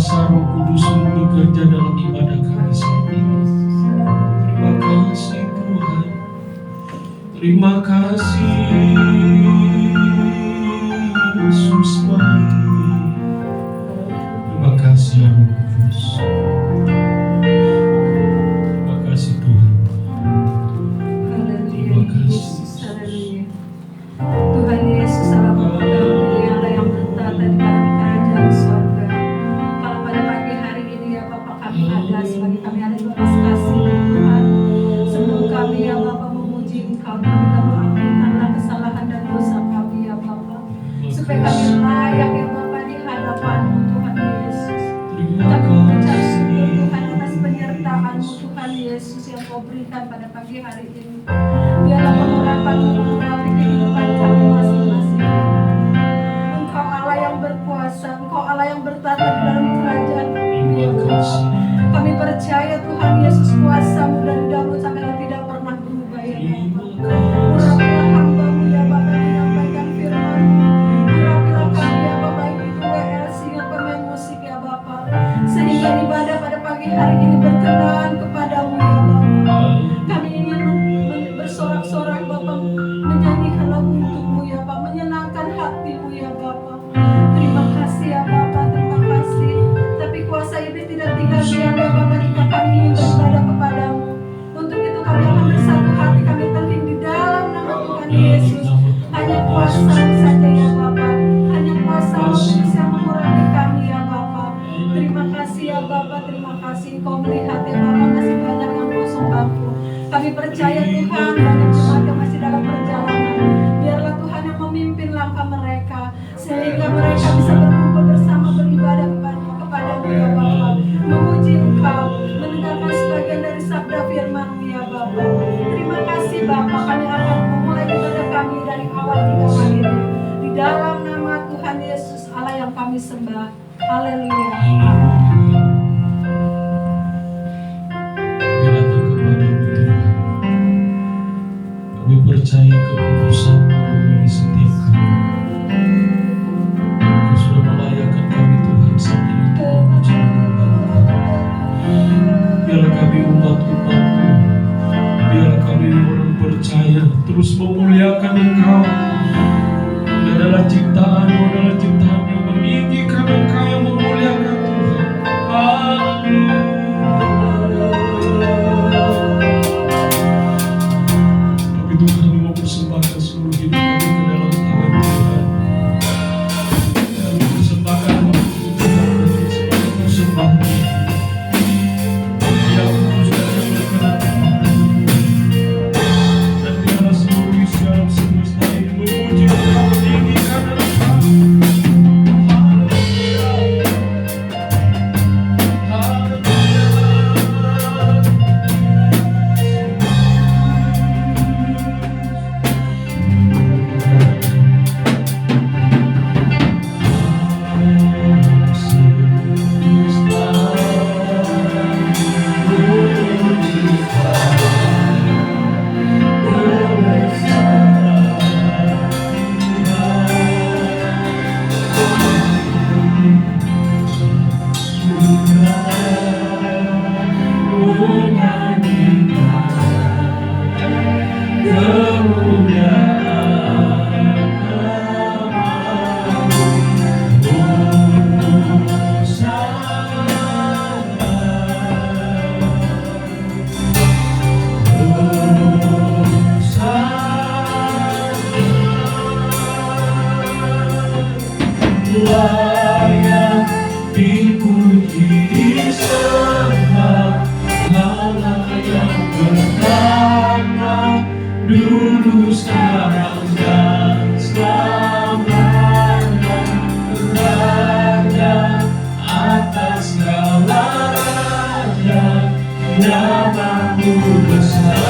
kuasa Roh Kudus bekerja dalam ibadah kami saat ini. Terima kasih Tuhan. Terima kasih Yesus baik. Terima kasih ya Roh Kudus. Terima kasih Tuhan. Terima kasih. Tuhan Yesus, Allah Bapa kami, Allah yang bertata di dalam kerajaan surga. Kalau pada pagi hari ini ya Bapa kami ada, sebagai kami ada di belas kasih Tuhan. Sebelum kami ya Bapa memuji Engkau, kami minta mengampunkanlah kesalahan dan dosa kami ya Bapa, supaya kami layak ya Bapa di hadapan-Mu Tuhan Yesus. Kami mengucap syukur Tuhan atas penyertaan-Mu Tuhan Yesus yang Kau berikan pada pagi hari ini. Biarlah pengurapan-Mu mengurapi kehidupan kami masing-masing. Engkau Allah yang berkuasa, Engkau Allah yang bertata di dalam kerajaan-Mu ya Bapa. Kami percaya Tuhan Yesus kuasa-Mu dari dahulu sampai yang tidak pernah berubah ya Bapa. Urapilah hamba-Mu ya Bapa yang menyampaikan firman-Mu. Urapilah kami ya Bapa, baik itu WL sehingga pemain musik ya Bapa, sehingga ibadah pada pagi hari ini berkenan kepadamu ya Bapa. Kami ingin bersorak-sorak Bapa, menyanyikan lagu untuk-Mu ya Bapa, menyenangkan hati-Mu ya Bapa. Terima kasih ya Bapa, terima kasih. Tapi kuasa iblis tidak tinggal diam ya Bapa jika kami ingin beribadah kepadamu. Untuk itu kami akan bersatu hati, kami terling di dalam nama Tuhan Yesus. Hanya kuasa-Mu saja ya Bapa, hanya kuasa-Mu Kudus yang mengurapi kami ya Bapa. Terima kasih ya Bapa, terima kasih. Engkau melihat ya Bapa, masih banyak yang kosong bangku. Kami percaya Tuhan, banyak jemaat yang masih dalam perjalanan. Biarlah Tuhan yang memimpin langkah mereka, sehingga mereka bisa berkumpul bersama beribadah kepadamu ya Bapa, memuji Engkau, mendengarkan sebagian dari sabda firman-Mu ya Bapa. Terima kasih Bapa, kami akan memulai ibadah kami dari awal hingga akhirnya. Di dalam nama Tuhan Yesus Allah yang kami sembah. Haleluya. Kami percaya kekudusan-Mu memilih setiap kami. Kau sudah melayakkan kami Tuhan saat ini untuk memuji menyembah-Mu. Biarlah kami umat-umat-Mu, biarlah kami orang percaya terus memuliakan Engkau. Ini adalah ciptaan-Mu, adalah ciptaan yang meninggikan Engkau, yang memuliakan Tuhan. Haleluya. Tuhan kami mau persembahkan seluruh hidup kami ke dalam tangan Tuhan. Kami persembahkan waktu Tuhan sebagai persembahan. Ya Kudus dan yang berkenan dan biarlah seluruh isi alam semesta ini memuji Engkau, meninggikan Engkau. Layak dipuji disembah, Allah yang pertama, dulu sekarang dan selamanya, Raja atas segala raja, nama-Mu besar.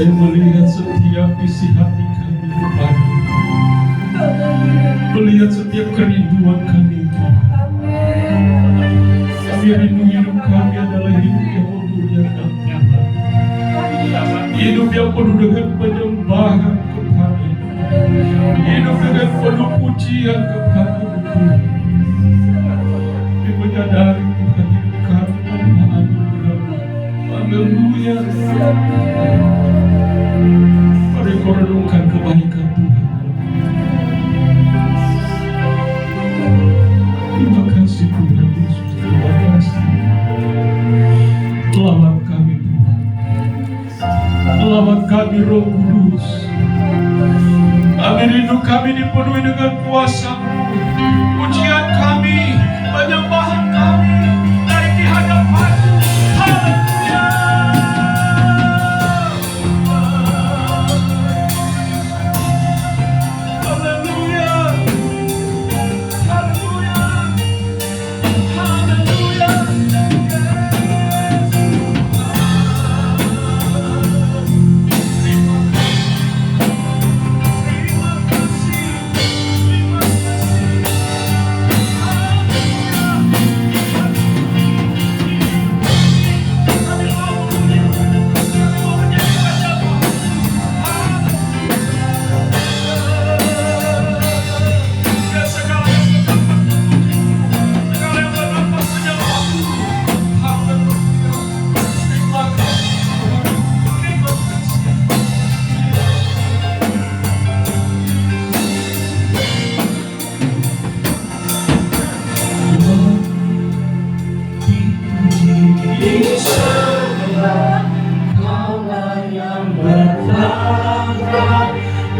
Saya melihat setiap isi hati kami kepadamu, melihat setiap kerinduan kami Tuhan. Kami rindu hidup kami adalah hidup yang memuliakan Tuhan, hidup yang penuh dengan penyembahan kepada, hidup dengan penuh pujian kepada Tuhan. Kami menyadari Tuhan hidup kami adalah anugerah. Haleluya. Mari kau renungkan kebaikan Tuhan. Terima kasih Tuhan Yesus, terima kasih. Lawat kami Tuhan, lawat kami Roh Kudus. Kami rindu kami dipenuhi dengan kuasa-Mu. Pujian kami, penyembahan kami naik di hadapan-Mu. Haleluya. Haleluya. Haleluya. Haleluya.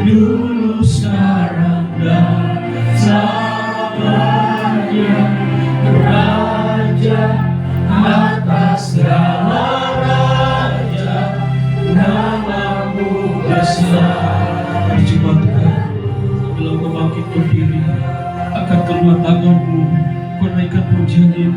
Dulu sekarang dan selamanya, Raja atas segala raja, nama-Mu besar. Berjumpa Tuhan, sebelum kau bangkit berdiri, angkat kedua tangan-Mu, kau naikkan pujian ini.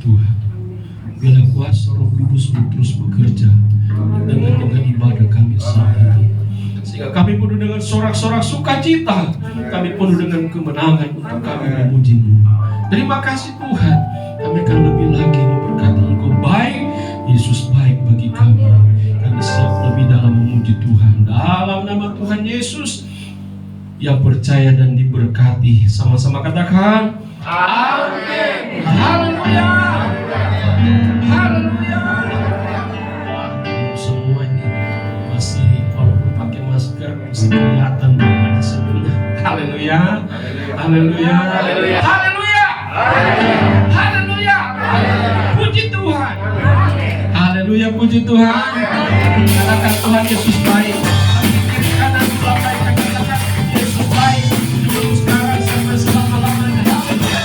Tuhan. Biarlah kuasa Roh Kudus-Mu terus bekerja dengan ibadah kami saat ini. Sehingga kami penuh dengan sorak-sorak sukacita, kami penuh dengan kemenangan untuk kami memuji-Mu. Terima kasih Tuhan, kami akan lebih lagi memberkati Engkau. Baik, Yesus baik bagi kami. Kami siap lebih dalam memuji Tuhan. Dalam nama Tuhan Yesus yang percaya dan diberkati, sama-sama katakan amin. Haleluya. Haleluya. Semua ini masih walaupun pakai masker masih kelihatan bagaimana senyumnya. Haleluya. Haleluya. Haleluya. Haleluya. Haleluya. Puji Tuhan. Haleluya, puji Tuhan. Katakan Tuhan Yesus baik. Kanan sebelah baik, katakan Yesus baik. Dulu sekarang sampai selama-lamanya. Haleluya.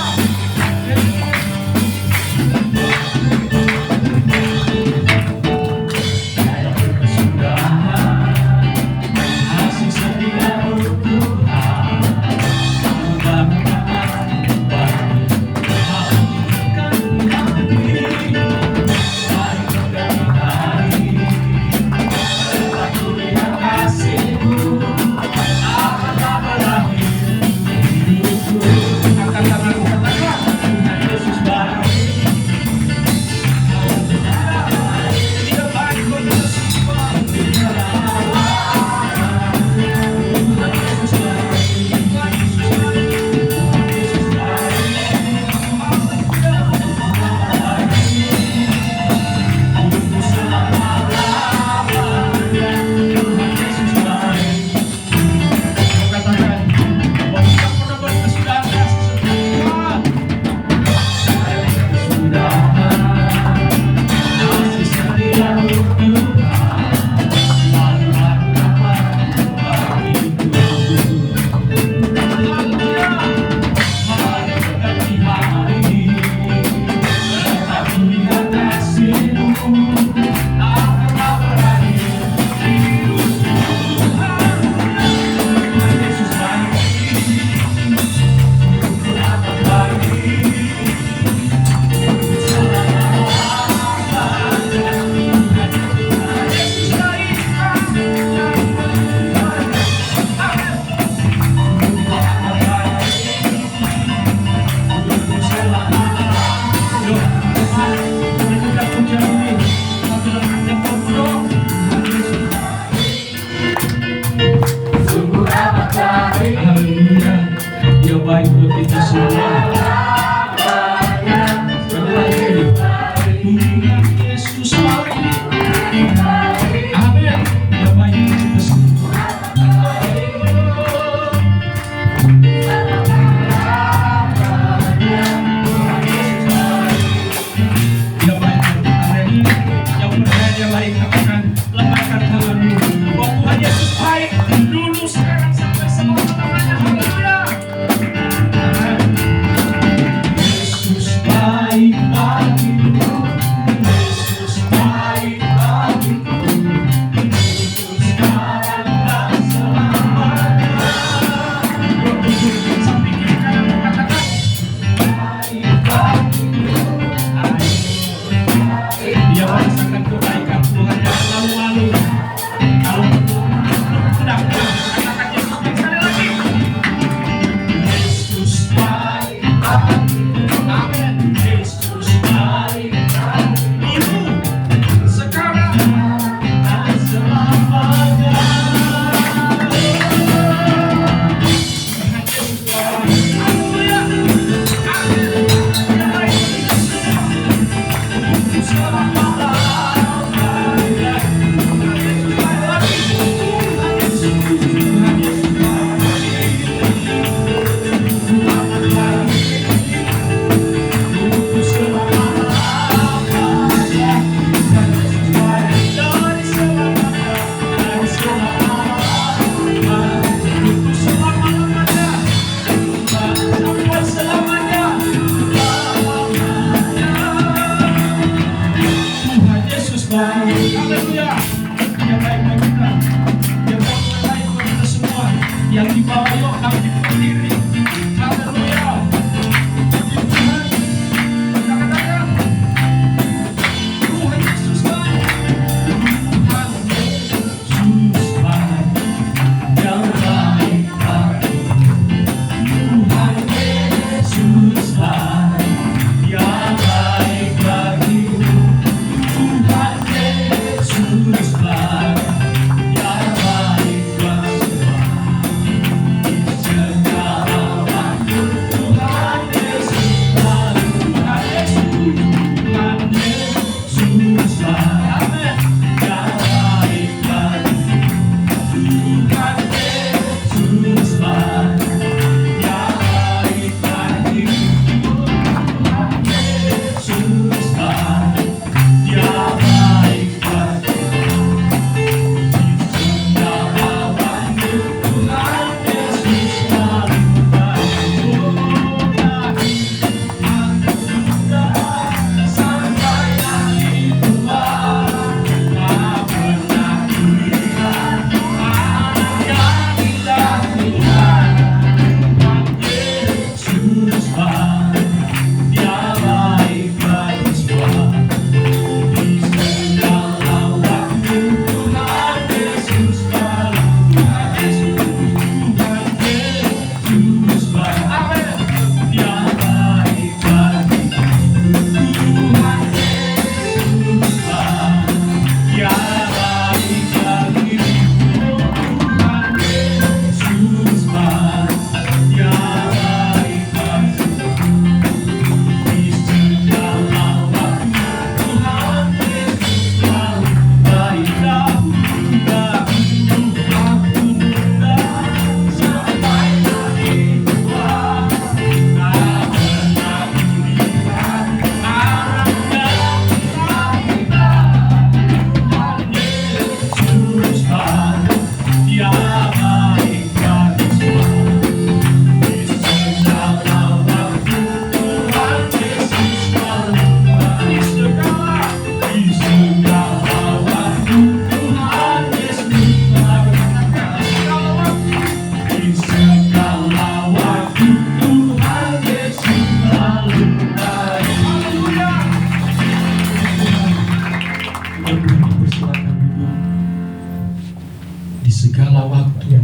segala waktu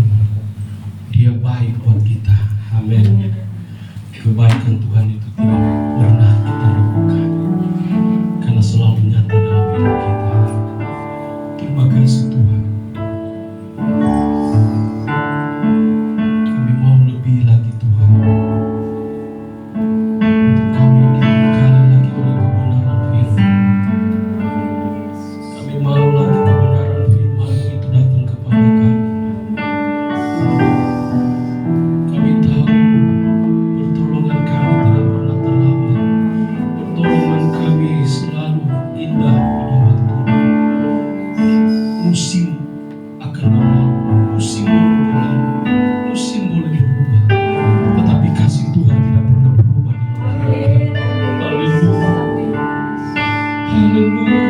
Dia baik buat kita. Amin. Kebaikan Tuhan itu tidak pernah kita ragukan, karena selalu nyata dalam hidup kita. Terima kasih Tuhan. Kami mau lebih lagi Tuhan. Untuk kami dibekali lagi oleh kebenaran firman. Kami mau lagi kebenaran firman itu datang kepada kami. Kami tahu pertolongan kami tidak pernah terlambat. Pertolongan kami selalu indah pada waktunya. Musim akan berlalu, musim boleh berlalu, musim boleh berubah, tetapi kasih Tuhan tidak pernah berubah dalam hidup kami. Haleluya, haleluya.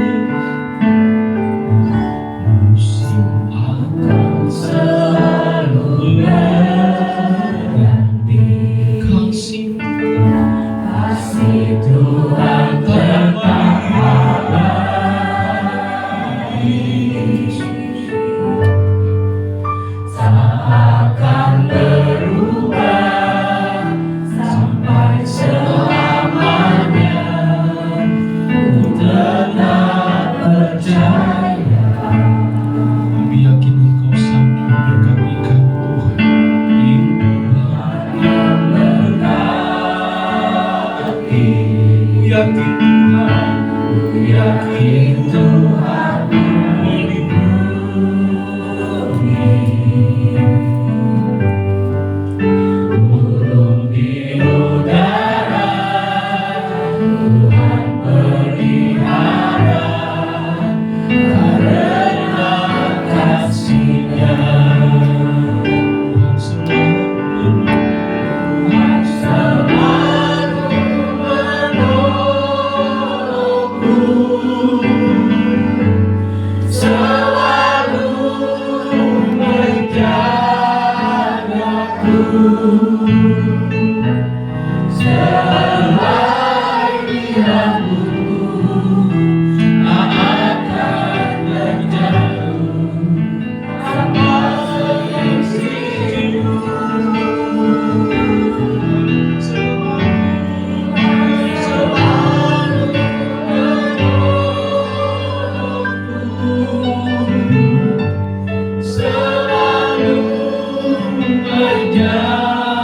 Musim akan selalu berganti, kasih Tuhan tetap akan berubah sampai selamanya. Ku tetap percaya. Kami yakin Engkau sanggup memberkati kami Tuhan. Tuhan yang berkati. Ku yakin Tuhan, ku yakin Tuhan melindungi. Burung di udara Tuhan pelihara, karena kasih-Nya. Tuhan selalu menolongku, selalu menjagaku. Selai rambutku tak akan terjatuh sama seisiku. Selalu menolongku, selalu menjagaku.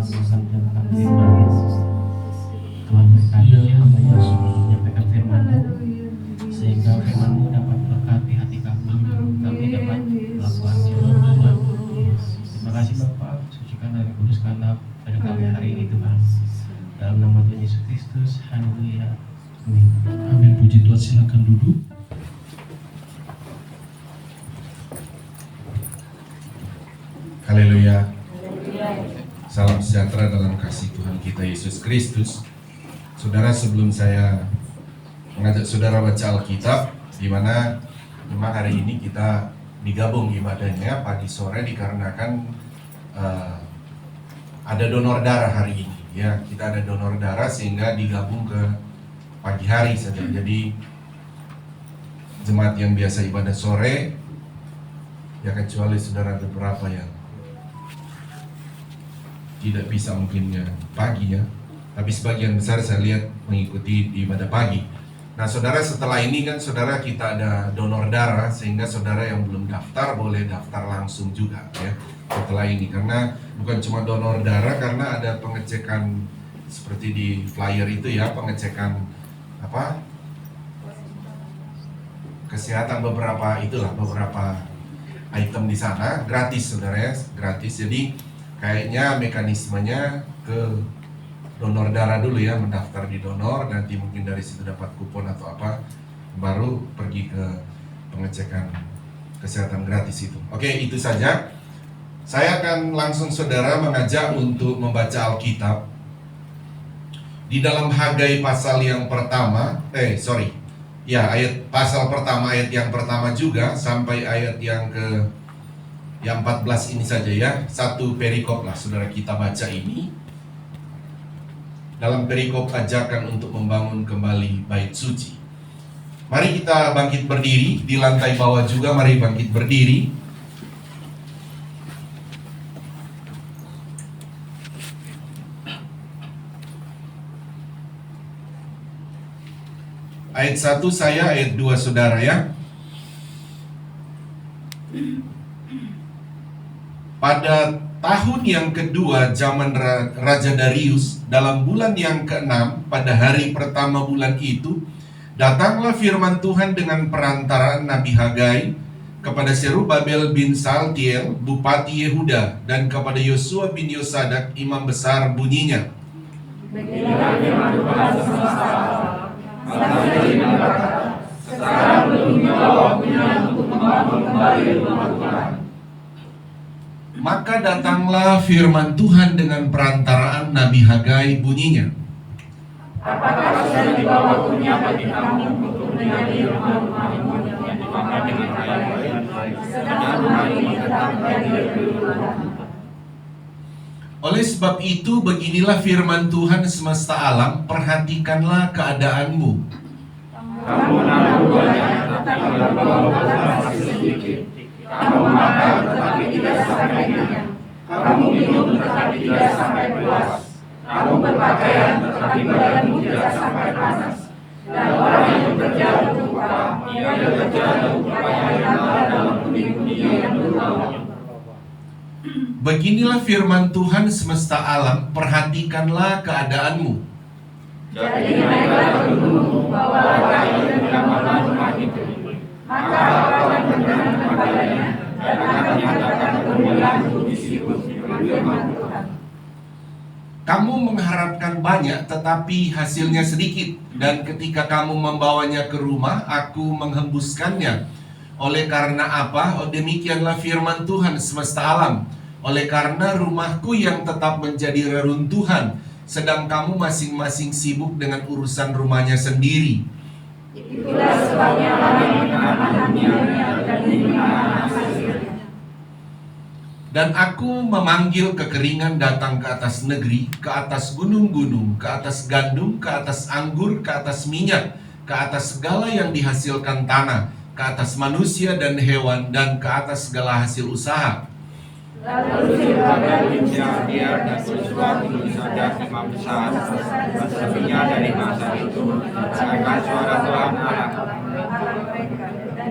tentang firman. Tuhan berkati hamba-Nya untuk menyampaikan firman-Mu, sehingga firman-Mu dapat berkati hati kami dapat melakukannya. Tuhan, terima kasih Bapa, sucikan dan kuduskanlah pada kami hari ini Tuhan. Dalam nama Tuhan Yesus Kristus, haleluya. Amin. Amin. Puji Tuhan, silakan duduk. Haleluya. Salam sejahtera dalam kasih Tuhan kita Yesus Kristus. Saudara, sebelum saya mengajak saudara baca Alkitab, di mana memang hari ini kita digabung ibadahnya pagi sore dikarenakan ada donor darah hari ini. Ya, kita ada donor darah sehingga digabung ke pagi hari saja. Jadi jemaat yang biasa ibadah sore, ya kecuali saudara ada beberapa yang tidak bisa mungkin ya pagi ya, tapi sebagian besar saya lihat mengikuti di ibadah pagi. Nah saudara, setelah ini kan saudara kita ada donor darah, sehingga saudara yang belum daftar boleh daftar langsung juga ya setelah ini, karena bukan cuma donor darah, karena ada pengecekan seperti di flyer itu ya, pengecekan apa kesehatan beberapa item di sana gratis saudara ya, gratis. Jadi kayaknya mekanismenya ke donor darah dulu ya, mendaftar di donor, nanti mungkin dari situ dapat kupon atau apa, baru pergi ke pengecekan kesehatan gratis itu. Oke, itu saja. Saya akan langsung saudara mengajak untuk membaca Alkitab di dalam Hagai pasal yang pertama, pasal pertama, ayat yang pertama juga sampai ayat yang 14 ini saja ya. Satu perikop lah saudara kita baca ini. Dalam perikop ajakan untuk membangun kembali bait suci. Mari kita bangkit berdiri, di lantai bawah juga mari bangkit berdiri. Ayat 1 saya, ayat 2 saudara ya. Pada tahun yang kedua zaman Raja Darius, dalam bulan yang ke-6, pada hari pertama bulan itu, datanglah firman Tuhan dengan perantaraan Nabi Hagai kepada Serubabel bin Saltiel, Bupati Yehuda, dan kepada Yosua bin Yosadak, Imam Besar, bunyinya. Beginilah firman Tuhan semesta alam. Sekarang belum tiba waktunya untuk membangun kembali rumah Tuhan. Maka datanglah firman Tuhan dengan perantaraan Nabi Hagai, bunyinya. Apakah sudah tiba waktunya bagi kamu untuk menjadi rumah-rumahmu yang dipakai dengan baik, sedang rumah ini tetap menjadi Tuhan. Oleh sebab itu, beginilah firman Tuhan semesta alam, perhatikanlah keadaanmu. Kamu menabur banyak, tetapi berbawa masih sedikit. Kamu makan, tetapi tidak sampai kenyang. Kamu minum, tetapi tidak sampai puas. Kamu berpakaian, tetapi badanmu tidak sampai panas. Dan orang yang bekerja untuk upah, ia bekerja untuk upah yang nyata dalam pundi-pundinya yang berbau. Beginilah firman Tuhan semesta alam, perhatikanlah keadaanmu. Jadi naiklah ke gunung, bawalah kayu dan bangunlah rumah itu. Maka aku akan berkenan kepadanya, dan akan menyatakan kemuliaan-Ku di situ, firman Tuhan. Kamu mengharapkan banyak, tetapi hasilnya sedikit. Dan ketika kamu membawanya ke rumah, aku menghembuskannya. Oleh karena apa? Oh, demikianlah firman Tuhan semesta alam. Oleh karena rumahku yang tetap menjadi reruntuhan, sedang kamu masing-masing sibuk dengan urusan rumahnya sendiri. Itulah sebabnya kami menamakan dunia dan di mana hasilnya. Dan aku memanggil kekeringan datang ke atas negeri, ke atas gunung-gunung, ke atas gandum, ke atas anggur, ke atas minyak, ke atas segala yang dihasilkan tanah, ke atas manusia dan hewan, dan ke atas segala hasil usaha. Lalu Serubabel bin Saltiel dan Yosua bin Yosadak, Imam Besar, bersepinya dari masa itu, mendengarkan suara Tuhan Allah.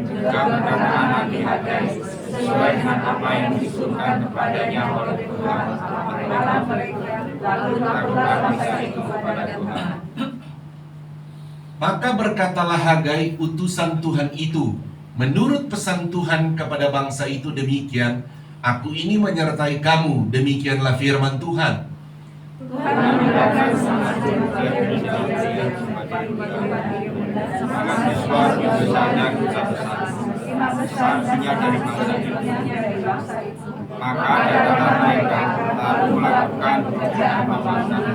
Juga perkataan Nabi Hagai, sesuai dengan apa yang disuruhkan kepadanya oleh Tuhan Allah mereka. lalu takutlah bangsa itu kepada Tuhan. Maka berkatalah Hagai utusan Tuhan itu, menurut pesan Tuhan kepada bangsa itu demikian, aku ini menyertai kamu, demikianlah firman Tuhan. Tuhan memberikan semangat maka datanglah mereka lalu melakukan pekerjaan pembangunan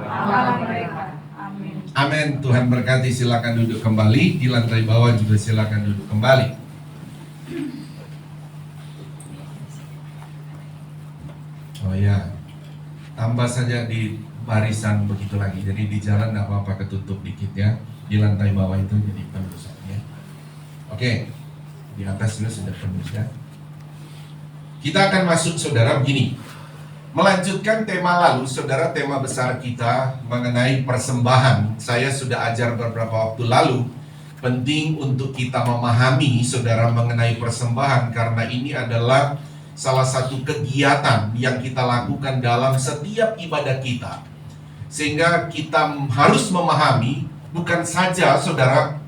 Allah mereka. Amin. Amin. Tuhan berkati. Silakan duduk kembali. Di lantai bawah juga silakan duduk kembali. Oh ya, tambah saja di barisan begitu lagi. Jadi di jalan tidak apa-apa, ketutup dikit ya. Di lantai bawah itu jadi penuh ya. Oke, di atas juga sudah penuh ya. Kita akan masuk saudara begini. Melanjutkan tema lalu, saudara, tema besar kita mengenai persembahan. Saya sudah ajar beberapa waktu lalu, penting untuk kita memahami saudara mengenai persembahan, karena ini adalah salah satu kegiatan yang kita lakukan dalam setiap ibadah kita. Sehingga kita harus memahami, bukan saja saudara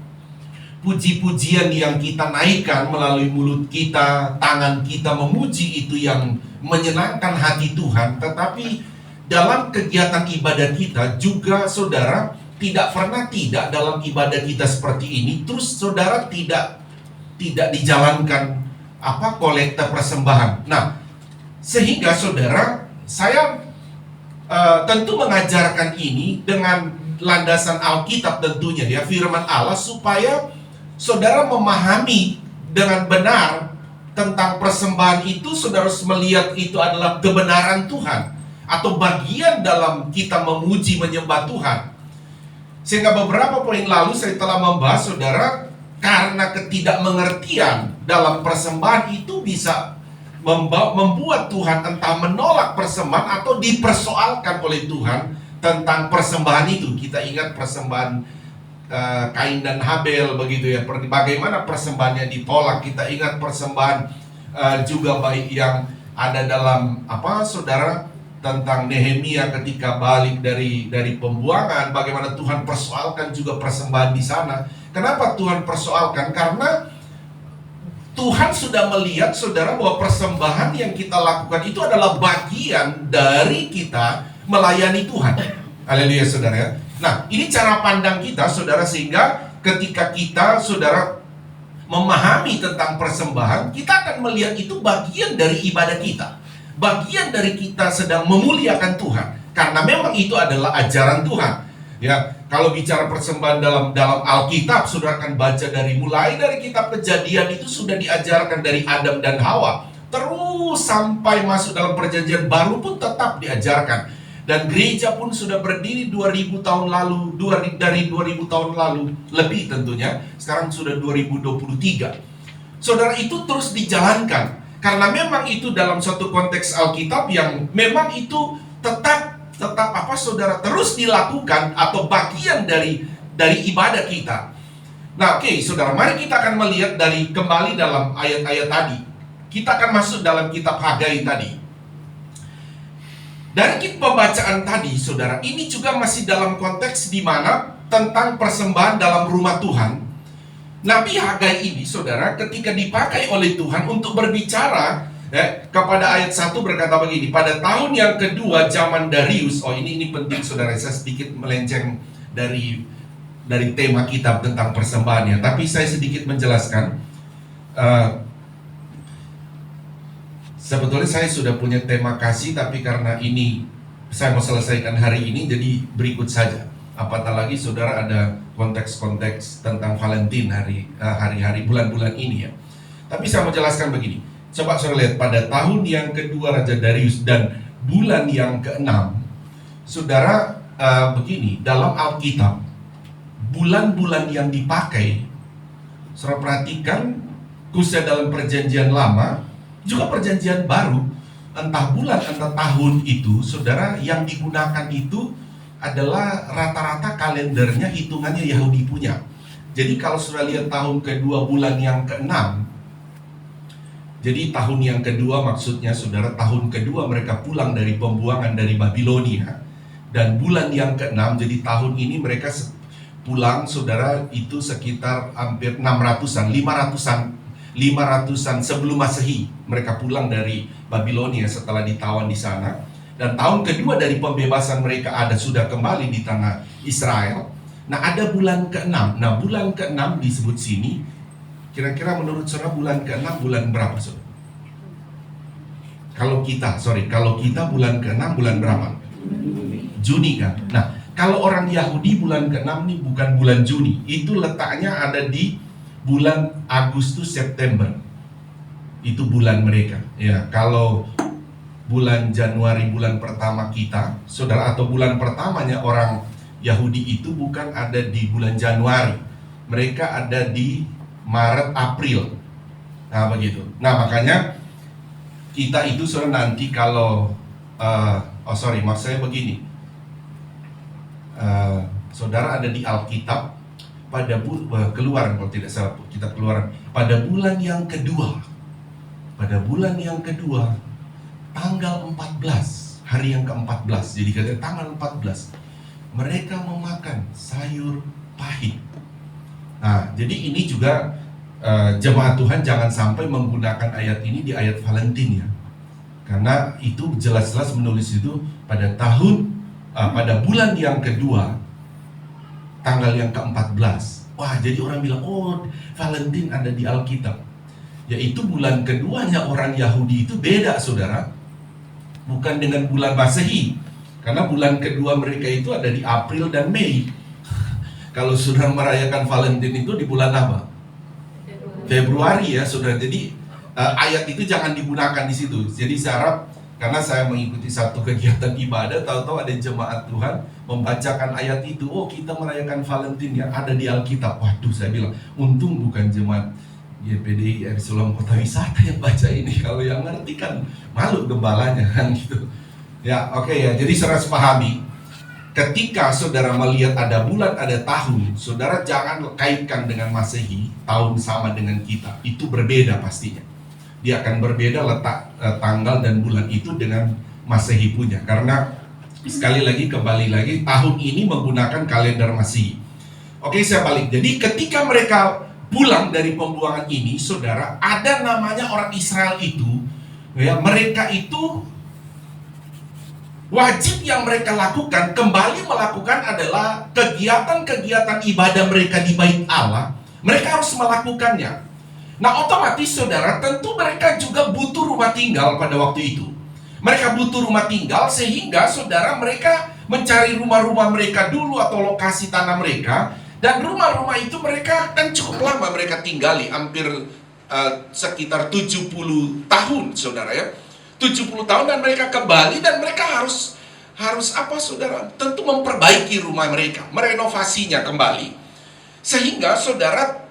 puji-pujian yang kita naikkan melalui mulut kita, tangan kita memuji itu yang menyenangkan hati Tuhan, tetapi dalam kegiatan ibadah kita juga saudara tidak pernah tidak dalam ibadah kita seperti ini terus saudara tidak dijalankan kolekta persembahan. Nah, sehingga saudara saya tentu mengajarkan ini dengan landasan Alkitab tentunya ya, firman Allah, supaya saudara memahami dengan benar tentang persembahan itu. Saudara harus melihat itu adalah kebenaran Tuhan atau bagian dalam kita memuji menyembah Tuhan. Sehingga beberapa poin lalu saya telah membahas saudara, karena ketidakmengertian dalam persembahan itu bisa membuat Tuhan entah menolak persembahan atau dipersoalkan oleh Tuhan tentang persembahan itu. Kita ingat persembahan Kain dan Habel begitu ya, bagaimana persembahannya ditolak. Kita ingat persembahan juga baik yang ada dalam saudara, tentang Nehemia ketika balik dari pembuangan, bagaimana Tuhan persoalkan juga persembahan di sana. Kenapa Tuhan persoalkan? Karena Tuhan sudah melihat saudara bahwa persembahan yang kita lakukan itu adalah bagian dari kita melayani Tuhan. Haleluya saudara ya. Nah, ini cara pandang kita saudara, sehingga ketika kita saudara memahami tentang persembahan, kita akan melihat itu bagian dari ibadah kita, bagian dari kita sedang memuliakan Tuhan, karena memang itu adalah ajaran Tuhan. Ya, kalau bicara persembahan dalam Alkitab, saudara akan baca mulai dari kitab Kejadian, itu sudah diajarkan dari Adam dan Hawa, terus sampai masuk dalam Perjanjian Baru pun tetap diajarkan. Dan gereja pun sudah berdiri 2000 tahun lalu, dari 2000 tahun lalu lebih tentunya. Sekarang sudah 2023. Saudara, itu terus dijalankan karena memang itu dalam suatu konteks Alkitab yang memang itu tetap saudara terus dilakukan atau bagian dari ibadah kita. Nah, oke, saudara, mari kita akan melihat kembali dalam ayat-ayat tadi. Kita akan masuk dalam kitab Hagai tadi. Dari pembacaan tadi, saudara, ini juga masih dalam konteks di mana tentang persembahan dalam rumah Tuhan. Nabi Hagai ini, saudara, ketika dipakai oleh Tuhan untuk berbicara kepada ayat 1 berkata begini, pada tahun yang kedua zaman Darius. Oh, ini penting saudara, saya sedikit melenceng dari tema kitab tentang persembahannya, tapi saya sedikit menjelaskan. Sebetulnya saya sudah punya tema kasih, tapi karena ini saya mau selesaikan hari ini, jadi berikut saja. Apatah lagi saudara ada konteks-konteks tentang Valentine hari-hari bulan-bulan ini ya. Tapi saya mau jelaskan begini. Coba saudara lihat, pada tahun yang kedua Raja Darius dan bulan yang ke-6, saudara, begini, dalam Alkitab bulan-bulan yang dipakai, saudara perhatikan, khususnya dalam Perjanjian Lama juga Perjanjian Baru, entah bulan entah tahun itu, saudara, yang digunakan itu adalah rata-rata kalendernya, hitungannya Yahudi punya. Jadi kalau sudah lihat tahun kedua bulan yang ke-6, Jadi tahun yang kedua maksudnya saudara, tahun kedua mereka pulang dari pembuangan dari Babilonia. Dan bulan yang ke-6, jadi tahun ini mereka pulang saudara itu sekitar hampir 600-an, 500-an sebelum Masehi. Mereka pulang dari Babilonia setelah ditawan di sana. Dan tahun kedua dari pembebasan mereka sudah kembali di tanah Israel. Nah, ada bulan ke-6. Nah, bulan ke-6 disebut sini. Kira-kira menurut saudara bulan ke-6 bulan berapa, saudara? Kalau kita bulan ke-6 bulan berapa? Juni kan? Nah, kalau orang Yahudi bulan ke-6 ini bukan bulan Juni. Itu letaknya ada di bulan Agustus September. Itu bulan mereka. Ya, kalau bulan Januari bulan pertama kita, saudara, atau bulan pertamanya orang Yahudi itu bukan ada di bulan Januari. Mereka ada di Maret, April. Nah, begitu. Nah, makanya kita itu saudara nanti kalau maksud saya begini. Saudara ada di Alkitab pada Keluaran, kalau tidak salah, kitab Keluaran, pada bulan yang kedua. Pada bulan yang kedua, tanggal 14, hari yang ke-14. Jadi kata tanggal 14, mereka memakan sayur pahit. Nah, jadi ini juga jemaat Tuhan jangan sampai menggunakan ayat ini di ayat Valentin ya. Karena itu jelas-jelas menulis itu pada pada bulan yang kedua, tanggal yang ke-14. Wah, jadi orang bilang, oh Valentin ada di Alkitab. Yaitu bulan keduanya orang Yahudi itu beda, saudara. Bukan dengan bulan Masehi. Karena bulan kedua mereka itu ada di April dan Mei. Kalau sudah merayakan Valentin itu di bulan apa? Februari ya, saudara. Jadi ayat itu jangan digunakan di situ. Jadi saya harap, karena saya mengikuti satu kegiatan ibadah, tahu-tahu ada jemaat Tuhan membacakan ayat itu. Oh, kita merayakan Valentin ya, ada di Alkitab. Waduh, saya bilang, untung bukan jemaat YPDI Sulam Kota Wisata yang baca ini. Kalau yang ngerti kan malu gembalanya kan gitu. Ya, oke ya. Jadi saudara pahami, ketika saudara melihat ada bulan, ada tahun, saudara jangan kaitkan dengan Masehi, tahun sama dengan kita. Itu berbeda pastinya. Dia akan berbeda letak tanggal dan bulan itu dengan Masehi punya. Karena sekali lagi, kembali lagi, tahun ini menggunakan kalender Masehi. Oke, saya balik. Jadi ketika mereka pulang dari pembuangan ini, saudara, ada namanya orang Israel itu, ya, mereka itu wajib yang mereka lakukan, kembali melakukan adalah kegiatan-kegiatan ibadah mereka di bait Allah. Mereka harus melakukannya. Nah, otomatis saudara, tentu mereka juga butuh rumah tinggal pada waktu itu. Mereka butuh rumah tinggal sehingga saudara mereka mencari rumah-rumah mereka dulu atau lokasi tanah mereka. Dan rumah-rumah itu mereka kan cukup lama mereka tinggali, hampir sekitar 70 tahun saudara ya. 70 tahun dan mereka kembali dan mereka harus apa saudara? Tentu memperbaiki rumah mereka, merenovasinya kembali. Sehingga saudara,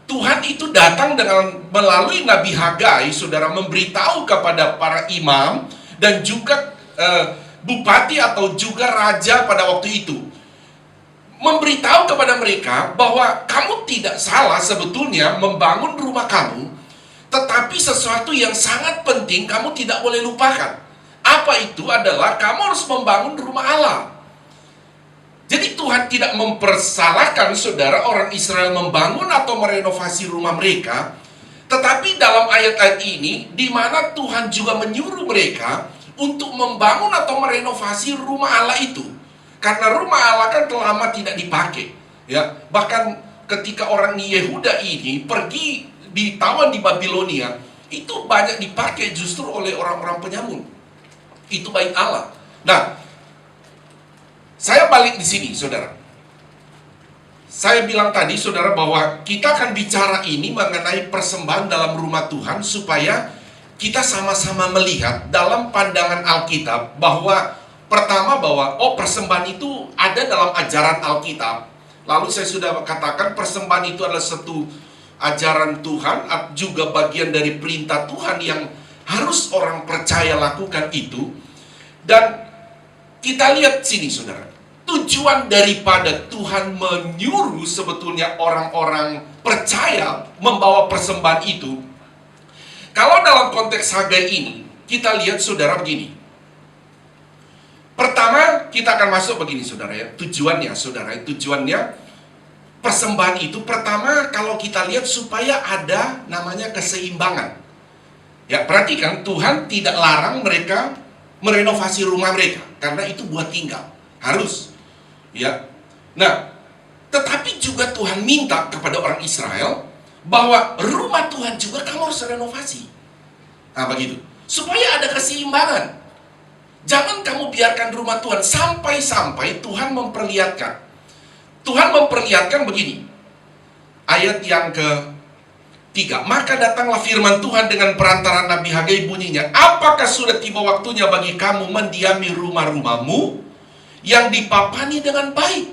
Tuhan itu datang dengan melalui Nabi Hagai, saudara, memberitahu kepada para imam dan juga bupati atau juga raja pada waktu itu. Memberitahu kepada mereka bahwa kamu tidak salah sebetulnya membangun rumah kamu, tetapi sesuatu yang sangat penting kamu tidak boleh lupakan. Apa itu adalah kamu harus membangun rumah Allah. Jadi Tuhan tidak mempersalahkan saudara orang Israel membangun atau merenovasi rumah mereka. Tetapi dalam ayat-ayat ini, di mana Tuhan juga menyuruh mereka untuk membangun atau merenovasi rumah Allah itu. Karena rumah Allah kan telah lama tidak dipakai. Ya, bahkan ketika orang Yehuda ini pergi ditawan di Babilonia, itu banyak dipakai justru oleh orang-orang penyamun. Itu bait Allah. Nah, saya balik di sini, saudara. Saya bilang tadi, saudara, bahwa kita akan bicara ini mengenai persembahan dalam rumah Tuhan supaya kita sama-sama melihat dalam pandangan Alkitab bahwa pertama bahwa persembahan itu ada dalam ajaran Alkitab. Lalu saya sudah katakan persembahan itu adalah satu ajaran Tuhan, juga bagian dari perintah Tuhan yang harus orang percaya lakukan itu. Dan kita lihat sini, saudara, tujuan daripada Tuhan menyuruh sebetulnya orang-orang percaya membawa persembahan itu. Kalau dalam konteks Hagai ini, kita lihat saudara begini. Pertama, kita akan masuk begini saudara ya. Tujuannya persembahan itu pertama kalau kita lihat supaya ada namanya keseimbangan. Ya, perhatikan Tuhan tidak larang mereka merenovasi rumah mereka karena itu buat tinggal. Harus. Ya. Nah, tetapi juga Tuhan minta kepada orang Israel bahwa rumah Tuhan juga kamu harus renovasi. Nah, begitu. Supaya ada keseimbangan. Jangan kamu biarkan rumah Tuhan sampai-sampai Tuhan memperlihatkan. Tuhan memperlihatkan begini. Ayat yang ke-3. Maka datanglah firman Tuhan dengan perantaran Nabi Hagai bunyinya. Apakah sudah tiba waktunya bagi kamu mendiami rumah-rumahmu yang dipapani dengan baik?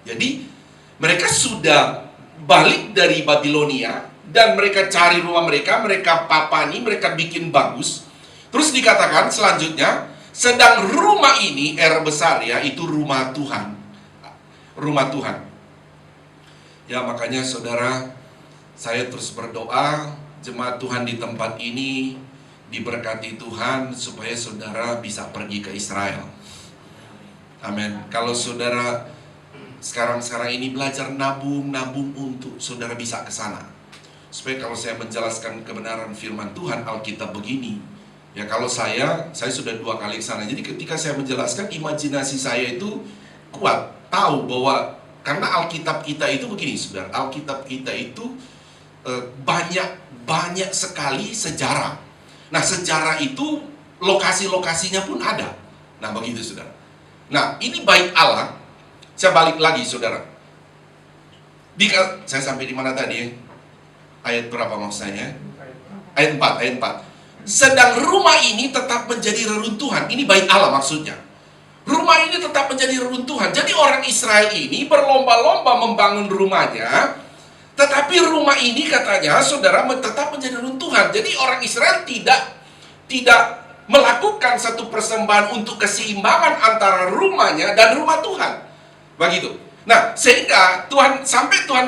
Jadi, mereka sudah balik dari Babilonia dan mereka cari rumah mereka papani, mereka bikin bagus. Terus dikatakan selanjutnya, sedang rumah ini, R besar ya, itu rumah Tuhan. Rumah Tuhan. Ya makanya saudara, saya terus berdoa, jemaat Tuhan di tempat ini diberkati Tuhan supaya saudara bisa pergi ke Israel. Amin. Kalau saudara sekarang ini belajar nabung untuk saudara bisa ke sana. Supaya kalau saya menjelaskan kebenaran firman Tuhan, Alkitab begini. Ya kalau saya sudah 2 kali ke sana. Jadi ketika saya menjelaskan, imajinasi saya itu kuat. Tahu bahwa karena Alkitab kita itu begini, saudara. Alkitab kita itu banyak sekali sejarah. Nah, sejarah itu lokasi-lokasinya pun ada. Nah, begitu, saudara. Nah, ini baik Allah. Saya balik lagi, saudara. Saya sampai di mana tadi? Ayat berapa maksudnya? Ayat 4. Sedang rumah ini tetap menjadi reruntuhan. Ini bait Allah maksudnya. Rumah ini tetap menjadi reruntuhan. Jadi orang Israel ini berlomba-lomba membangun rumahnya. Tetapi rumah ini katanya, saudara, tetap menjadi reruntuhan. Jadi orang Israel tidak melakukan satu persembahan untuk keseimbangan antara rumahnya dan rumah Tuhan. Begitu. Nah, sehingga Tuhan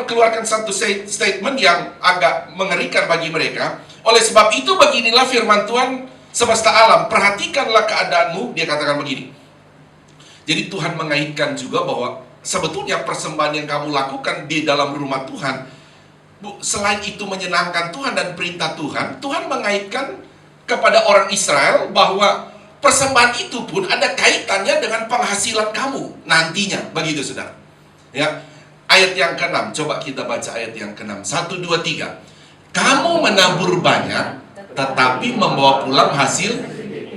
keluarkan satu statement yang agak mengerikan bagi mereka. Oleh sebab itu beginilah firman Tuhan semesta alam, perhatikanlah keadaanmu. Dia katakan begini. Jadi Tuhan mengaitkan juga bahwa sebetulnya persembahan yang kamu lakukan di dalam rumah Tuhan, selain itu menyenangkan Tuhan dan perintah Tuhan, Tuhan mengaitkan kepada orang Israel bahwa persembahan itu pun ada kaitannya dengan penghasilan kamu nantinya. Begitu, saudara. Ya, ayat yang ke-6, coba kita baca ayat yang ke-6. 1, 2, 3. Kamu menabur banyak, tetapi membawa pulang hasil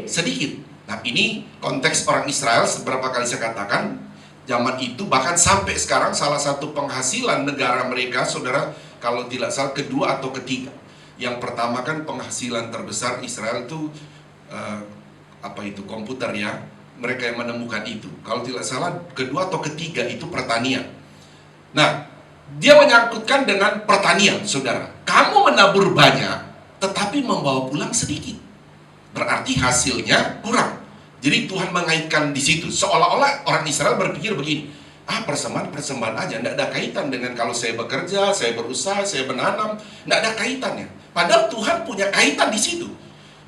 sedikit. Nah, ini konteks orang Israel. Seberapa kali saya katakan, zaman itu bahkan sampai sekarang salah satu penghasilan negara mereka, saudara, kalau tidak salah kedua atau ketiga. Yang pertama kan penghasilan terbesar Israel itu komputer ya. Mereka yang menemukan itu. Kalau tidak salah kedua atau ketiga itu pertanian. Nah, dia menyangkutkan dengan pertanian, saudara. Kamu menabur banyak, tetapi membawa pulang sedikit. Berarti hasilnya kurang. Jadi Tuhan mengaitkan di situ. Seolah-olah orang Israel berpikir begini, persembahan aja, tidak ada kaitan dengan kalau saya bekerja, saya berusaha, saya menanam, tidak ada kaitannya. Padahal Tuhan punya kaitan di situ.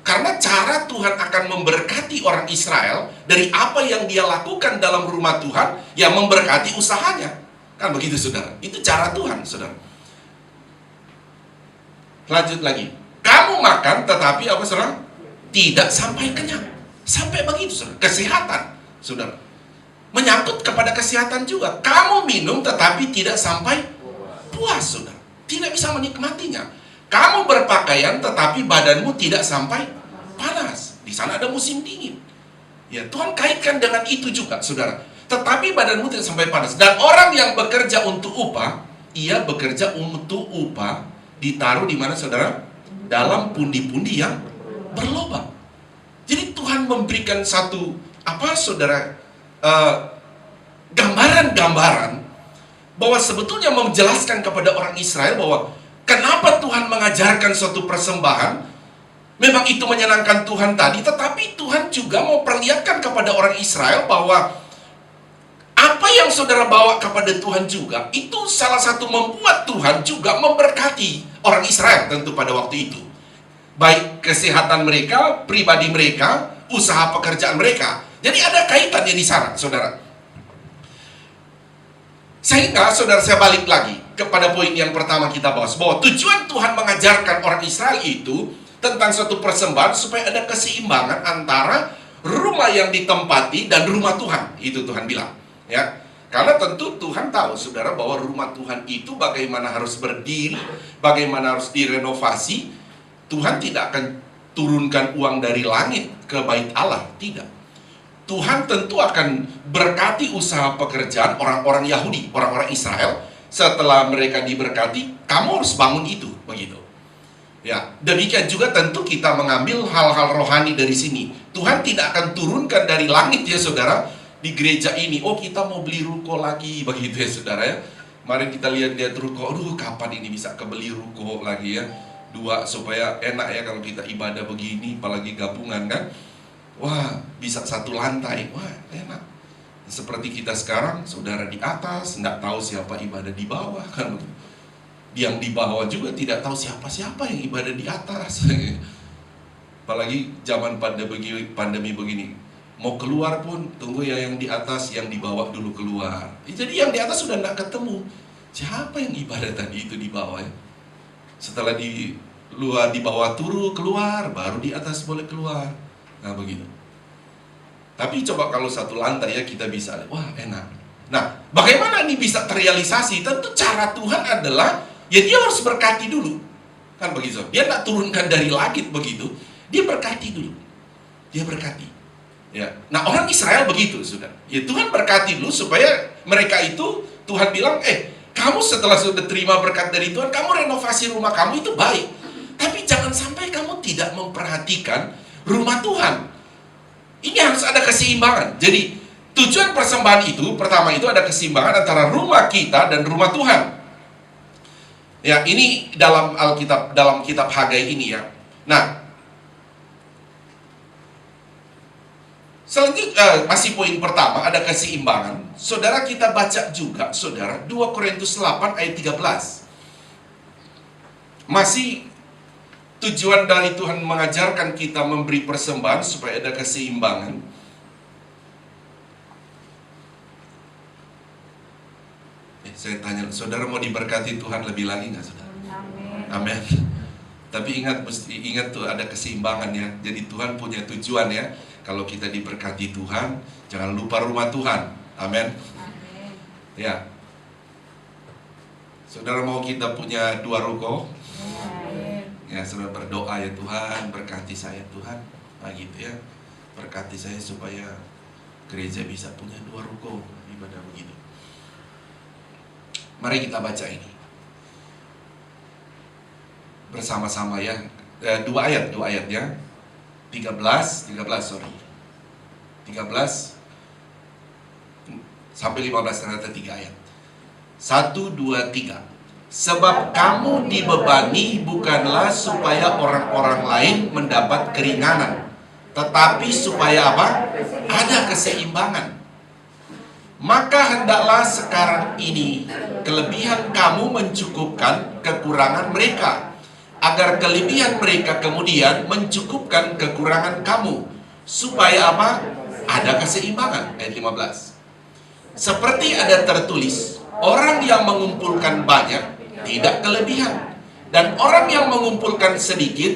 Karena cara Tuhan akan memberkati orang Israel dari apa yang dia lakukan dalam rumah Tuhan, yang memberkati usahanya. Kan begitu, saudara. Itu cara Tuhan, saudara. Lanjut lagi. Kamu makan tetapi apa, saudara? Tidak sampai kenyang. Sampai begitu, saudara. Kesehatan, saudara. Menyangkut kepada kesehatan juga. Kamu minum tetapi tidak sampai puas, saudara. Tidak bisa menikmatinya. Kamu berpakaian tetapi badanmu tidak sampai panas. Di sana ada musim dingin. Ya, Tuhan kaitkan dengan itu juga, saudara. Tetapi badanmu tidak sampai panas. Dan orang yang bekerja untuk upah, ia bekerja untuk upah ditaruh di mana, saudara? Dalam pundi-pundi yang berlobang. Jadi Tuhan memberikan satu saudara, gambaran-gambaran bahwa sebetulnya menjelaskan kepada orang Israel bahwa kenapa Tuhan mengajarkan suatu persembahan. Memang itu menyenangkan Tuhan tadi, tetapi Tuhan juga mau perlihatkan kepada orang Israel bahwa apa yang saudara bawa kepada Tuhan juga, itu salah satu membuat Tuhan juga memberkati orang Israel tentu pada waktu itu. baik kesehatan mereka, pribadi mereka, usaha pekerjaan mereka. Jadi ada kaitannya di sana, saudara. Sehingga, saudara, saya balik lagi kepada poin yang pertama kita bahas, bahwa tujuan Tuhan mengajarkan orang Israel itu tentang suatu persembahan supaya ada keseimbangan antara rumah yang ditempati dan rumah Tuhan. Itu Tuhan bilang, ya. Karena tentu Tuhan tahu, saudara, bahwa rumah Tuhan itu bagaimana harus berdiri, bagaimana harus direnovasi. Tuhan tidak akan turunkan uang dari langit ke bait Allah, tidak. Tuhan tentu akan berkati usaha pekerjaan orang-orang Yahudi, orang-orang Israel. Setelah mereka diberkati, kamu harus bangun itu, begitu. Ya, demikian juga tentu kita mengambil hal-hal rohani dari sini. Tuhan tidak akan turunkan dari langit, ya saudara, di gereja ini, oh kita mau beli ruko lagi, begitu ya saudara ya. Mari kita lihat ruko, aduh kapan ini bisa kebeli ruko lagi ya. 2, supaya enak ya kalau kita ibadah begini, apalagi gabungan kan. Wah, bisa 1 lantai, wah enak. Seperti kita sekarang, saudara di atas, nggak tahu siapa ibadah di bawah kan. Yang di bawah juga tidak tahu siapa-siapa yang ibadah di atas. Apalagi zaman pandemi begini. Mau keluar pun tunggu ya yang di atas, yang di bawah dulu keluar. Jadi yang di atas sudah tidak ketemu. Siapa yang ibadah tadi itu di bawah ya? Setelah di bawah keluar, baru di atas boleh keluar. Nah begitu. Tapi coba kalau 1 lantai ya kita bisa, wah enak. Nah bagaimana ini bisa terrealisasi? Tentu cara Tuhan adalah, ya dia harus berkati dulu. Kan begitu. Dia tidak turunkan dari langit begitu. Dia berkati dulu. Dia berkati. Ya. Nah orang Israel begitu sudah. Ya Tuhan berkati dulu supaya mereka itu, Tuhan bilang, kamu setelah sudah terima berkat dari Tuhan, kamu renovasi rumah kamu itu baik. Tapi jangan sampai kamu tidak memperhatikan rumah Tuhan. Ini harus ada keseimbangan. Jadi tujuan persembahan itu, pertama itu ada keseimbangan antara rumah kita dan rumah Tuhan. Ya ini dalam Alkitab, dalam kitab Hagai ini ya. Nah, selanjutnya, masih poin pertama, ada keseimbangan. Saudara, kita baca juga, saudara, 2 Korintus 8 ayat 13. Masih tujuan dari Tuhan mengajarkan kita memberi persembahan supaya ada keseimbangan. Saya tanya, saudara mau diberkati Tuhan lebih lagi nggak, saudara? Amin. Tapi ingat tuh ada keseimbangan ya. Jadi Tuhan punya tujuan ya. Kalau kita diberkati Tuhan, jangan lupa rumah Tuhan. Amin. Ya. Saudara mau kita punya 2 ruko? Ya, saudara berdoa ya Tuhan, berkati saya Tuhan. Nah gitu ya. Berkati saya supaya gereja bisa punya 2 ruko ibadah begitu. Mari kita baca ini bersama-sama ya. 2 ayat ya. 13 sorry. 13 sampai 15 ternyata 3 ayat. 1, 2, 3. Sebab kamu dibebani bukanlah supaya orang-orang lain mendapat keringanan, tetapi supaya apa? Ada keseimbangan. Maka hendaklah sekarang ini kelebihan kamu mencukupkan kekurangan mereka, agar kelebihan mereka kemudian mencukupkan kekurangan kamu, supaya apa? Ada keseimbangan. Ayat 15. Seperti ada tertulis, orang yang mengumpulkan banyak tidak kelebihan, dan orang yang mengumpulkan sedikit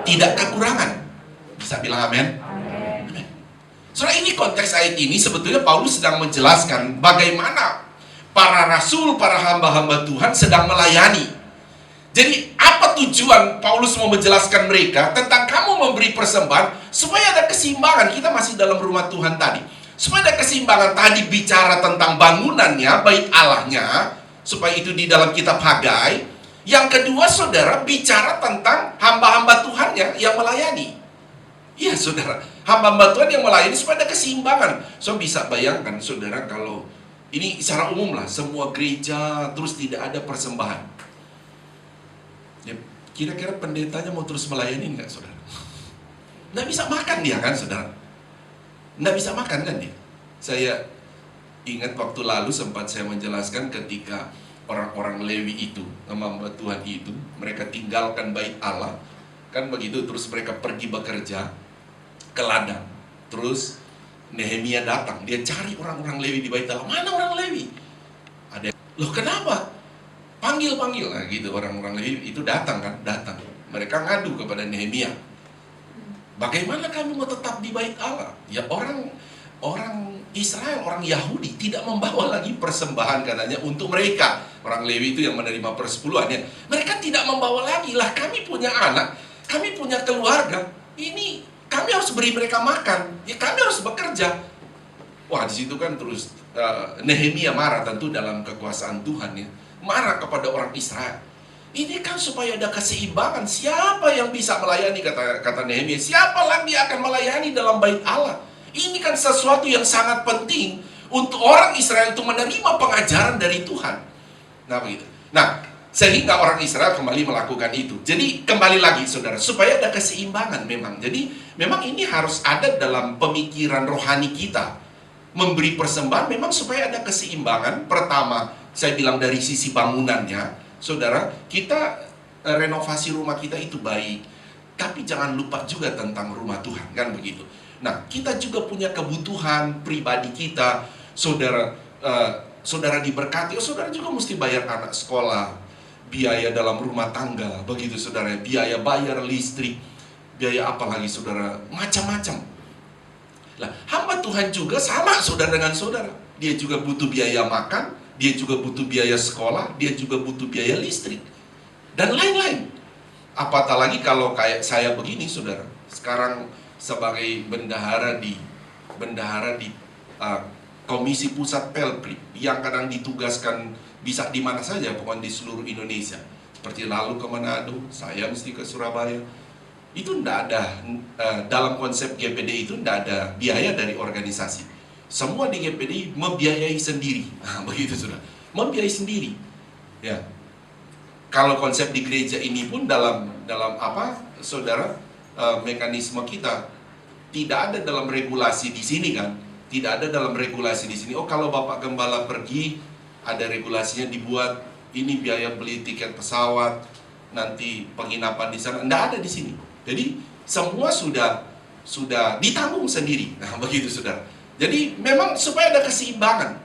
tidak kekurangan. Bisa bilang amin? Amin. Soalnya ini konteks ayat ini sebetulnya Paulus sedang menjelaskan bagaimana para rasul, para hamba-hamba Tuhan sedang melayani. Jadi apa tujuan Paulus mau menjelaskan mereka tentang kamu memberi persembahan supaya ada keseimbangan. Kita masih dalam rumah Tuhan tadi. Supaya ada keseimbangan tadi bicara tentang bangunannya, bait Allahnya, supaya itu di dalam kitab Hagai. Yang kedua, saudara, bicara tentang hamba-hamba Tuhannya yang melayani. Iya, saudara, hamba-hamba Tuhan yang melayani supaya ada keseimbangan. So bisa bayangkan, saudara, kalau ini secara umum lah, semua gereja terus tidak ada persembahan. Ya, kira-kira pendetanya mau terus melayani nggak, saudara? Nggak bisa makan dia kan, saudara? Nggak bisa makan kan dia? Saya ingat waktu lalu sempat saya menjelaskan ketika orang-orang Lewi itu, hamba Tuhan itu, mereka tinggalkan bait Allah, kan begitu. Terus mereka pergi bekerja ke ladang. Terus Nehemia datang, dia cari orang-orang Lewi di Bait Allah. Mana orang Lewi? Ada, loh kenapa? Panggil, nah gitu. Orang-orang Lewi itu datang kan, datang. Mereka ngadu kepada Nehemia. Bagaimana kami mau tetap di Bait Allah? Ya orang Israel, orang Yahudi tidak membawa lagi persembahan katanya untuk mereka. Orang Lewi itu yang menerima persepuluhannya. Mereka tidak membawa lagi. Lah kami punya anak, kami punya keluarga. Ini kami harus beri mereka makan. Ya kami harus bekerja. Wah, di situ kan terus Nehemia marah, tentu dalam kekuasaan Tuhan ya. Marah kepada orang Israel. Ini kan supaya ada keseimbangan. Siapa yang bisa melayani, kata Nehemia, siapa lagi akan melayani dalam Bait Allah? Ini kan sesuatu yang sangat penting untuk orang Israel itu menerima pengajaran dari Tuhan. Nah begitu. Nah, sehingga orang Israel kembali melakukan itu. Jadi kembali lagi saudara, supaya ada keseimbangan memang. Jadi memang ini harus ada dalam pemikiran rohani kita. Memberi persembahan memang supaya ada keseimbangan. Pertama, saya bilang dari sisi bangunannya. Saudara, kita renovasi rumah kita itu baik, tapi jangan lupa juga tentang rumah Tuhan, kan begitu. Nah, kita juga punya kebutuhan pribadi kita. Saudara, saudara diberkati, saudara juga mesti bayar anak sekolah, biaya dalam rumah tangga, begitu saudara, biaya bayar listrik, biaya apa lagi saudara, macam-macam. Lah, hamba Tuhan juga sama saudara dengan saudara. Dia juga butuh biaya makan, dia juga butuh biaya sekolah, dia juga butuh biaya listrik, dan lain-lain. Apatah lagi kalau kayak saya begini, saudara. Sekarang sebagai bendahara di Komisi Pusat Pelpri, yang kadang ditugaskan bisa di mana saja, pokoknya di seluruh Indonesia. Seperti lalu ke Manado, saya mesti ke Surabaya. Itu tidak ada, dalam konsep GPD itu tidak ada biaya dari organisasi. Semua di GPD membiayai sendiri. Nah, begitu sudah. Membiayai sendiri. Ya. Kalau konsep di gereja ini pun dalam apa, saudara, mekanisme kita tidak ada dalam regulasi di sini kan? Tidak ada dalam regulasi di sini. Oh, kalau Bapak Gembala pergi, ada regulasinya dibuat. Ini biaya beli tiket pesawat, nanti penginapan di sana. Tidak ada di sini. Jadi semua sudah ditanggung sendiri. Nah, begitu saudara. Jadi memang supaya ada keseimbangan.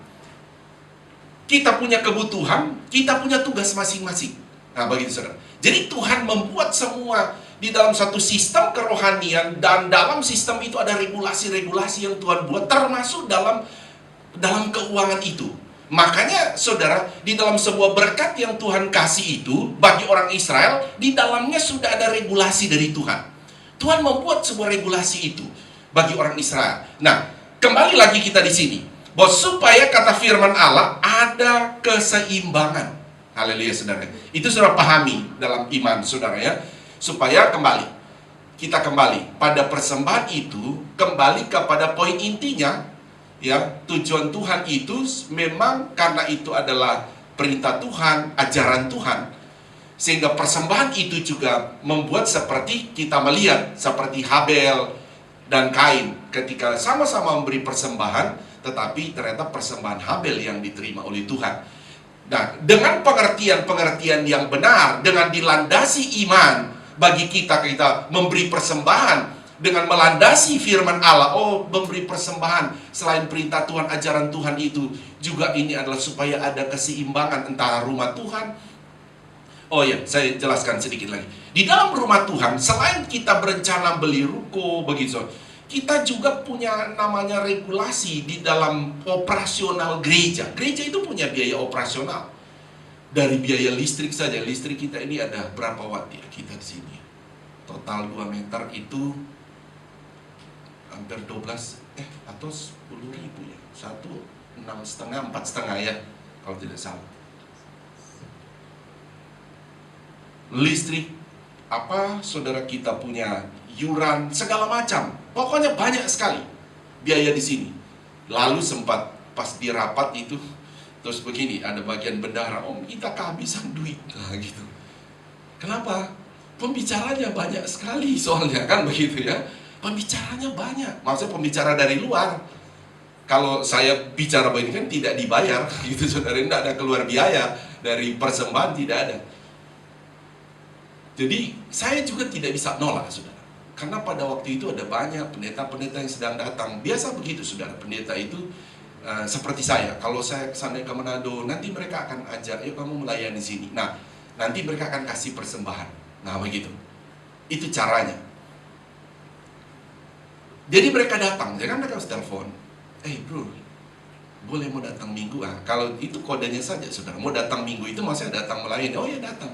Kita punya kebutuhan, kita punya tugas masing-masing. Nah begitu saudara. Jadi Tuhan membuat semua di dalam satu sistem kerohanian, dan dalam sistem itu ada regulasi-regulasi yang Tuhan buat, termasuk dalam keuangan itu. Makanya saudara, di dalam sebuah berkat yang Tuhan kasih itu bagi orang Israel, di dalamnya sudah ada regulasi dari Tuhan. Tuhan membuat sebuah regulasi itu bagi orang Israel. Nah, kembali lagi kita di sini, bahwa supaya kata firman Allah ada keseimbangan. Haleluya saudara. Itu saudara pahami dalam iman saudara ya. Supaya kita kembali pada persembahan itu, kembali kepada poin intinya ya. Tujuan Tuhan itu memang karena itu adalah perintah Tuhan, ajaran Tuhan. Sehingga persembahan itu juga membuat seperti kita melihat, seperti Habel dan Kain ketika sama-sama memberi persembahan, tetapi ternyata persembahan Habel yang diterima oleh Tuhan. Nah, dengan pengertian yang benar, dengan dilandasi iman, bagi kita memberi persembahan dengan melandasi firman Allah. Oh, memberi persembahan selain perintah Tuhan, ajaran Tuhan itu juga ini adalah supaya ada keseimbangan antara rumah Tuhan. Oh ya, saya jelaskan sedikit lagi. Di dalam rumah Tuhan, selain kita berencana beli ruko, begitu, kita juga punya namanya regulasi di dalam operasional gereja. Gereja itu punya biaya operasional. Dari biaya listrik saja, listrik kita ini ada berapa watt ya kita di sini? Total 2 meter itu hampir 12 atau 10.000 ya. 1,6,5, 4,5 ya, kalau tidak salah. Listrik apa, saudara, kita punya yuran segala macam. Pokoknya banyak sekali biaya di sini. Lalu sempat pas di rapat itu terus begini, ada bagian bendahara, oh kita kehabisan duit, nah gitu. Kenapa? Pembicaranya banyak sekali soalnya kan begitu ya. Pembicaranya banyak, maksudnya pembicara dari luar. Kalau saya bicara begini kan tidak dibayar gitu saudara, tidak ada keluar biaya dari persembahan, tidak ada. Jadi saya juga tidak bisa nolak, saudara. Karena pada waktu itu ada banyak pendeta-pendeta yang sedang datang. Biasa begitu, saudara. Pendeta itu seperti saya. Kalau saya kesana ke Manado, nanti mereka akan ajak, yuk kamu melayani sini. Nah, nanti mereka akan kasih persembahan. Nah, begitu. Itu caranya. Jadi mereka datang, jangan mereka harus telepon. Bro, boleh mau datang minggu? Kalau itu kodenya saja, saudara. Mau datang minggu itu maksudnya datang melayani. Oh ya datang.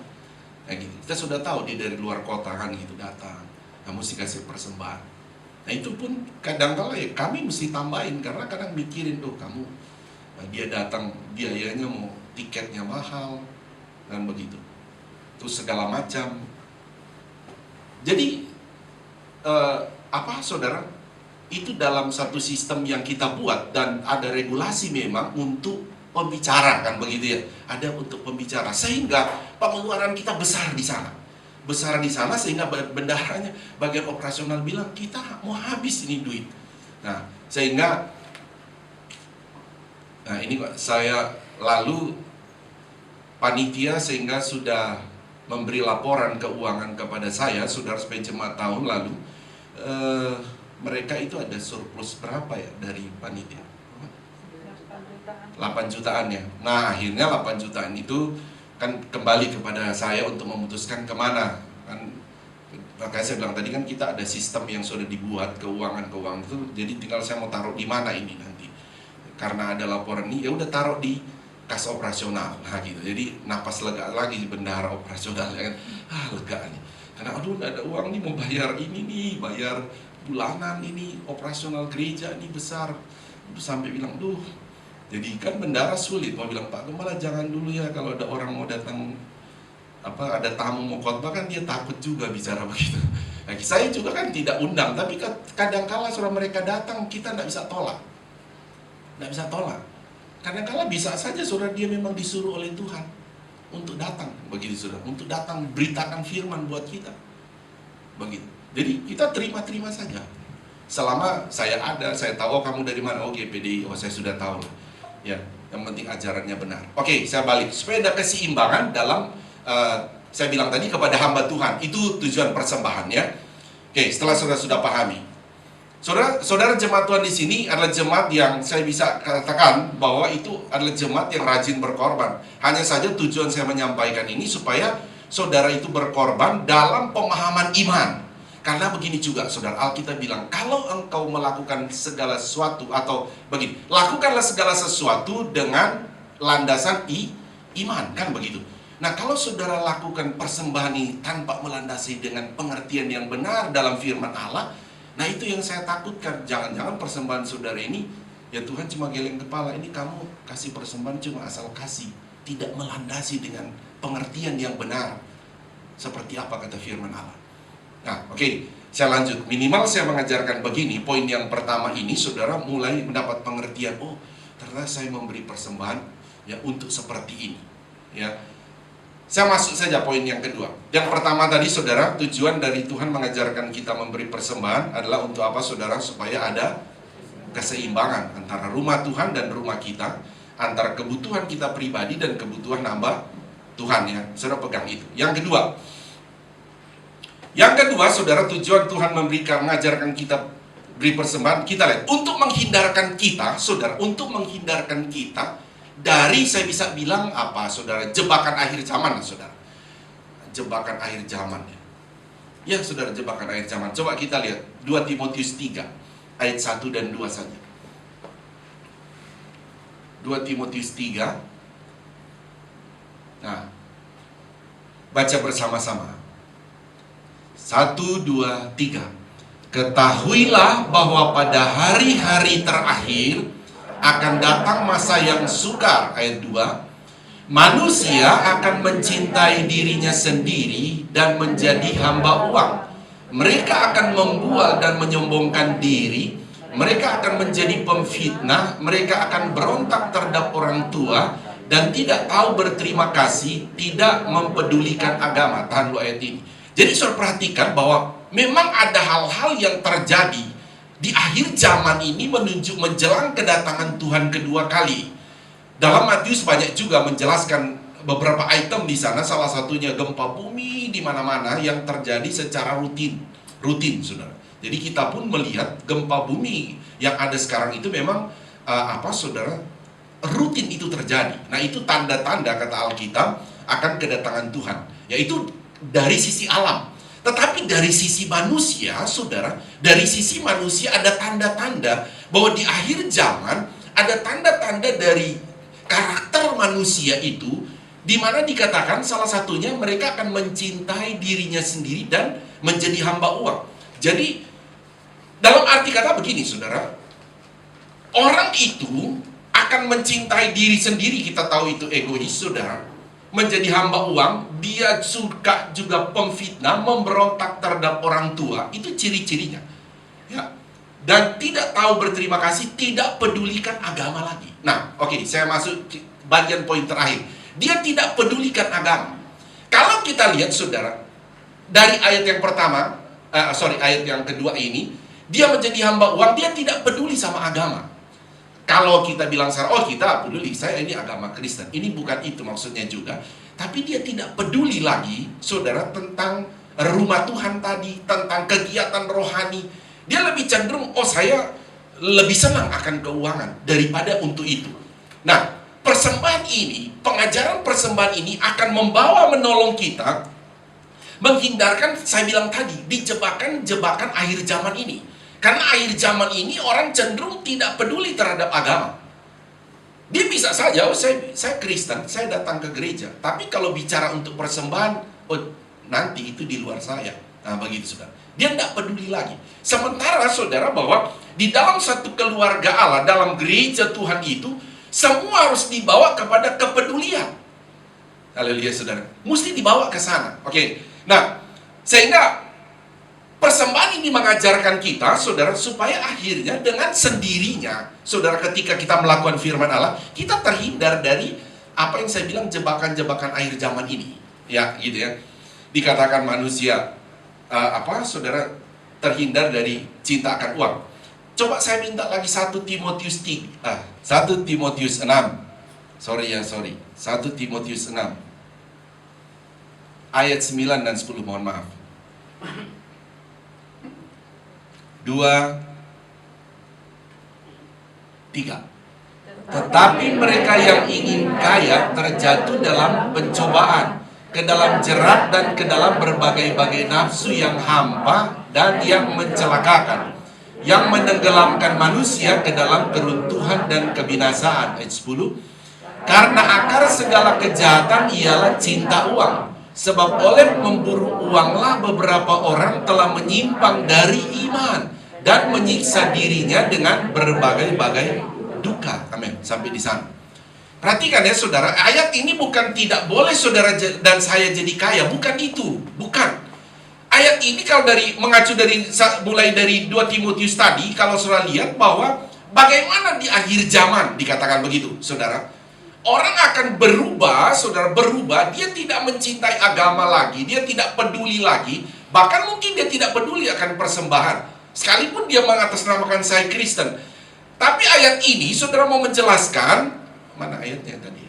Nah, gitu. Kita sudah tahu dia dari luar kota kan gitu datang. Nah, mesti kasih persembahan. Nah itu pun kadang-kala ya kami mesti tambahin karena kadang mikirin kamu dia datang biayanya mau tiketnya mahal dan begitu. Terus segala macam. Jadi saudara? Itu dalam satu sistem yang kita buat dan ada regulasi memang untuk pembicara kan begitu ya. Ada untuk pembicara sehingga pengeluaran kita besar di sana. Besar di sana sehingga bendaharanya bagian operasional bilang kita mau habis ini duit. Nah, sehingga ini saya lalu panitia sehingga sudah memberi laporan keuangan kepada saya, saudara supaya jemaat tahun lalu mereka itu ada surplus berapa ya dari panitia? 8 jutaan ya. Nah akhirnya 8 jutaan itu kan kembali kepada saya untuk memutuskan kemana kan. Makanya saya bilang tadi kan kita ada sistem yang sudah dibuat keuangan itu. Jadi tinggal saya mau taruh di mana ini nanti. Karena ada laporan ini ya udah taruh di kas operasional. Nah gitu. Jadi napas lega lagi bendahara operasional ya kan. Lega nih. Karena aduh nggak ada uang nih mau bayar ini nih, bayar bulanan ini, operasional gereja ini besar. Sampai bilang, jadi kan bendahara sulit. Mau bilang, Pak Gembala jangan dulu ya kalau ada orang mau datang, ada tamu mau khotbah kan dia takut juga bicara begitu. Nah, saya juga kan tidak undang, tapi kadang-kala sudah mereka datang, kita tidak bisa tolak. Tidak bisa tolak. Kadang-kala bisa saja saudara dia memang disuruh oleh Tuhan untuk datang, begitu saudara, untuk datang beritakan firman buat kita. Begitu. Jadi kita terima-terima saja. Selama saya ada, saya tahu kamu dari mana, GPDI, saya sudah tahu. Ya, yang penting ajarannya benar. Oke, saya balik. Supaya ada keseimbangan dalam, saya bilang tadi kepada hamba Tuhan. Itu tujuan persembahan ya. Oke, setelah saudara sudah pahami. Saudara jemaat Tuhan di sini adalah jemaat yang saya bisa katakan bahwa itu adalah jemaat yang rajin berkorban. Hanya saja tujuan saya menyampaikan ini supaya saudara itu berkorban dalam pemahaman iman. Karena begini juga saudara, Alkitab bilang kalau engkau melakukan segala sesuatu atau begini, lakukanlah segala sesuatu dengan landasan iman, kan begitu. Nah kalau saudara lakukan persembahan ini tanpa melandasi dengan pengertian yang benar dalam firman Allah, nah itu yang saya takutkan. Jangan-jangan persembahan saudara ini ya Tuhan cuma geleng kepala, ini kamu kasih persembahan cuma asal kasih, tidak melandasi dengan pengertian yang benar seperti apa kata firman Allah. Nah, oke, saya lanjut. Minimal saya mengajarkan begini. Poin yang pertama ini, saudara mulai mendapat pengertian. Ternyata saya memberi persembahan ya untuk seperti ini. Ya, saya masuk saja poin yang kedua. Yang pertama tadi, saudara, tujuan dari Tuhan mengajarkan kita memberi persembahan adalah untuk apa, saudara? Supaya ada keseimbangan antara rumah Tuhan dan rumah kita, antara kebutuhan kita pribadi dan kebutuhan hamba Tuhan ya. Saudara pegang itu. Yang kedua, saudara, tujuan Tuhan mengajarkan kita beri persembahan, kita lihat, untuk menghindarkan kita, saudara, untuk menghindarkan kita dari, saya bisa bilang apa, saudara, jebakan akhir zaman, saudara. Jebakan akhir zaman, ya, saudara, jebakan akhir zaman. Coba kita lihat, 2 Timotius 3, ayat 1 dan 2 saja. 2 Timotius 3, nah, baca bersama-sama. 1, 2, 3. Ketahuilah bahwa pada hari-hari terakhir akan datang masa yang sukar. Ayat 2. Manusia akan mencintai dirinya sendiri dan menjadi hamba uang. Mereka akan membual dan menyombongkan diri. Mereka akan menjadi pemfitnah. Mereka akan berontak terhadap orang tua dan tidak tahu berterima kasih, tidak mempedulikan agama. Tahan dulu ayat ini. Jadi saudara perhatikan bahwa memang ada hal-hal yang terjadi di akhir zaman ini menjelang kedatangan Tuhan kedua kali. Dalam Matius banyak juga menjelaskan beberapa item di sana, salah satunya gempa bumi di mana-mana yang terjadi secara rutin, saudara. Jadi kita pun melihat gempa bumi yang ada sekarang itu memang saudara, rutin itu terjadi. Nah, itu tanda-tanda kata Alkitab akan kedatangan Tuhan, yaitu dari sisi alam. Tetapi dari sisi manusia, saudara, dari sisi manusia ada tanda-tanda bahwa di akhir zaman ada tanda-tanda dari karakter manusia itu, di mana dikatakan salah satunya mereka akan mencintai dirinya sendiri dan menjadi hamba uang. Jadi dalam arti kata begini, saudara, orang itu akan mencintai diri sendiri, kita tahu itu egois, saudara. Menjadi hamba uang, dia suka juga pemfitnah, memberontak terhadap orang tua, itu ciri-cirinya. Ya. Dan tidak tahu berterima kasih, tidak pedulikan agama lagi. Nah, oke, saya masuk bagian poin terakhir. Dia tidak pedulikan agama. Kalau kita lihat, saudara, dari ayat yang pertama, ayat yang kedua ini, dia menjadi hamba uang, dia tidak peduli sama agama. Kalau kita bilang sekarang, kita peduli, saya ini agama Kristen. Ini bukan itu maksudnya juga. Tapi dia tidak peduli lagi, saudara, tentang rumah Tuhan tadi, tentang kegiatan rohani. Dia lebih cenderung, saya lebih senang akan keuangan daripada untuk itu. Nah, persembahan ini, pengajaran persembahan ini akan menolong kita menghindarkan, saya bilang tadi, di jebakan akhir zaman ini. Karena akhir zaman ini orang cenderung tidak peduli terhadap agama. Dia bisa saja, saya Kristen, saya datang ke gereja. Tapi kalau bicara untuk persembahan, nanti itu di luar saya. Nah, begitu, saudara. Dia tidak peduli lagi. Sementara, saudara, bahwa di dalam satu keluarga Allah, dalam gereja Tuhan itu, semua harus dibawa kepada kepedulian. Haleluya, saudara. Mesti dibawa ke sana. Oke. Nah, sehingga persembahan ini mengajarkan kita, saudara, supaya akhirnya dengan sendirinya, saudara, ketika kita melakukan firman Allah, kita terhindar dari apa yang saya bilang jebakan-jebakan akhir zaman ini. Ya, gitu ya. Dikatakan manusia, saudara, terhindar dari cinta akan uang. Coba saya minta lagi 1 Timotius 6. Sorry. 1 Timotius 6. Ayat 9 dan 10, mohon maaf. 2, 3. Tetapi mereka yang ingin kaya terjatuh dalam pencobaan, ke dalam jerat dan ke dalam berbagai-bagai nafsu yang hampa dan yang mencelakakan, yang menenggelamkan manusia ke dalam keruntuhan dan kebinasaan. Ayat 10. Karena akar segala kejahatan ialah cinta uang. Sebab oleh memburu uanglah beberapa orang telah menyimpang dari iman dan menyiksa dirinya dengan berbagai-bagai duka. Amin. Sampai di sana. Perhatikan ya, saudara, ayat ini bukan tidak boleh saudara dan saya jadi kaya, bukan itu, bukan. Ayat ini kalau mengacu mulai dari 2 Timotius tadi, kalau saudara lihat bahwa bagaimana di akhir zaman dikatakan begitu, saudara. Orang akan berubah, saudara, dia tidak mencintai agama lagi, dia tidak peduli lagi, bahkan mungkin dia tidak peduli akan persembahan, sekalipun dia mengatasnamakan saya Kristen. Tapi ayat ini, saudara, mau menjelaskan, mana ayatnya tadi?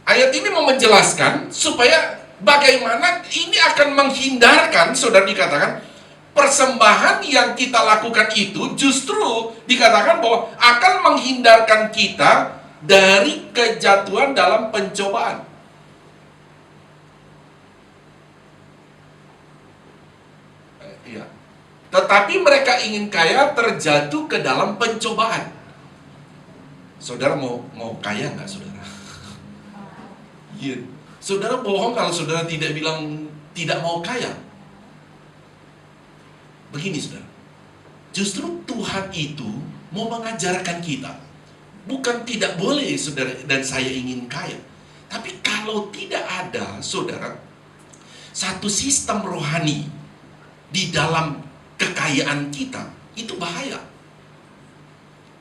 Ayat ini mau menjelaskan supaya bagaimana ini akan menghindarkan, saudara, dikatakan, persembahan yang kita lakukan itu justru dikatakan bahwa akan menghindarkan kita dari kejatuhan dalam pencobaan. Iya. Tetapi mereka ingin kaya terjatuh ke dalam pencobaan. Saudara mau kaya nggak, saudara? Iya. Saudara bohong kalau saudara tidak bilang tidak mau kaya. Begini, saudara. Justru Tuhan itu mau mengajarkan kita. Bukan tidak boleh saudara dan saya ingin kaya. Tapi kalau tidak ada, saudara, satu sistem rohani di dalam kekayaan kita, itu bahaya.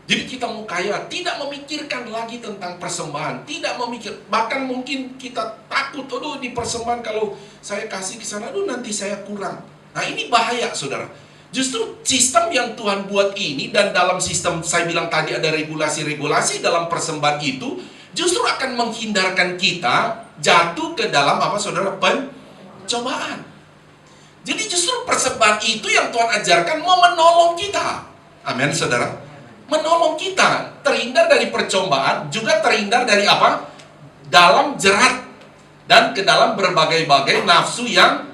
Jadi kita mau kaya, tidak memikirkan lagi tentang persembahan, tidak bahkan mungkin kita takut, di persembahan kalau saya kasih ke sana, nanti saya kurang. Nah, ini bahaya, saudara. Justru sistem yang Tuhan buat ini, dan dalam sistem saya bilang tadi ada regulasi-regulasi dalam persembahan itu, justru akan menghindarkan kita jatuh ke dalam apa saudara? Pencobaan. Jadi justru persembahan itu yang Tuhan ajarkan mau menolong kita. Amin saudara. Menolong kita terhindar dari percobaan, juga terhindar dari apa? Dalam jerat dan ke dalam berbagai-bagai nafsu yang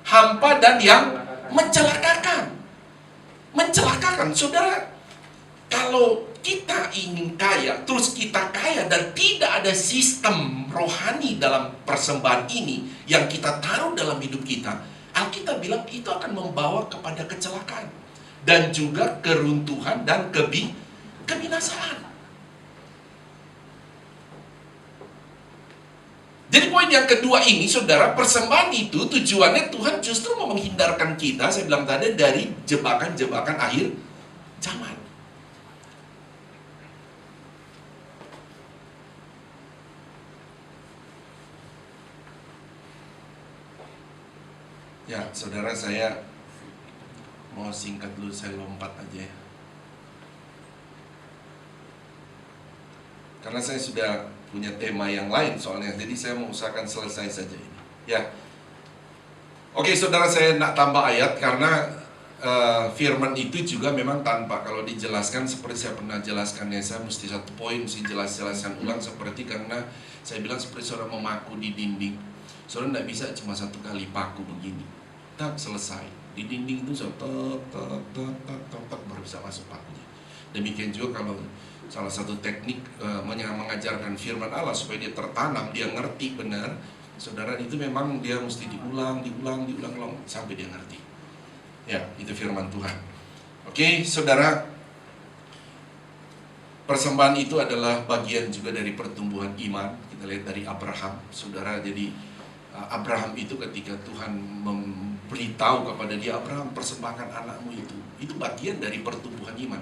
hampa dan yang mencelakakan. Mencelakakan saudara. Kalau kita ingin kaya, terus kita kaya dan tidak ada sistem rohani dalam persembahan ini yang kita taruh dalam hidup kita, Alkitab bilang itu akan membawa kepada kecelakaan dan juga keruntuhan dan kebinasaan. Jadi poin yang kedua ini saudara, persembahan itu tujuannya Tuhan justru mau menghindarkan kita, saya bilang tadi, dari jebakan-jebakan akhir zaman. Ya, saudara, saya mau singkat dulu, saya lompat aja ya. Karena saya sudah punya tema yang lain soalnya, jadi saya mau usahakan selesai saja ini. Ya. Oke, saudara, saya nak tambah ayat karena firman itu juga memang tanpa kalau dijelaskan seperti saya pernah jelaskan ya, saya mesti satu poin mesti jelaskan ulang seperti karena saya bilang seperti saudara memaku di dinding. Saudara tidak bisa cuma satu kali paku begini, tak selesai. Di dinding itu tok baru bisa masuk pakunya. Demikian juga kalau salah satu teknik mengajarkan firman Allah supaya dia tertanam, dia ngerti benar, saudara, itu memang dia mesti diulang sampai dia ngerti. Ya, itu firman Tuhan. Oke, saudara, persembahan itu adalah bagian juga dari pertumbuhan iman. Kita lihat dari Abraham, saudara. Jadi Abraham itu ketika Tuhan memberitahu kepada dia, Abraham, persembahkan anakmu itu bagian dari pertumbuhan iman.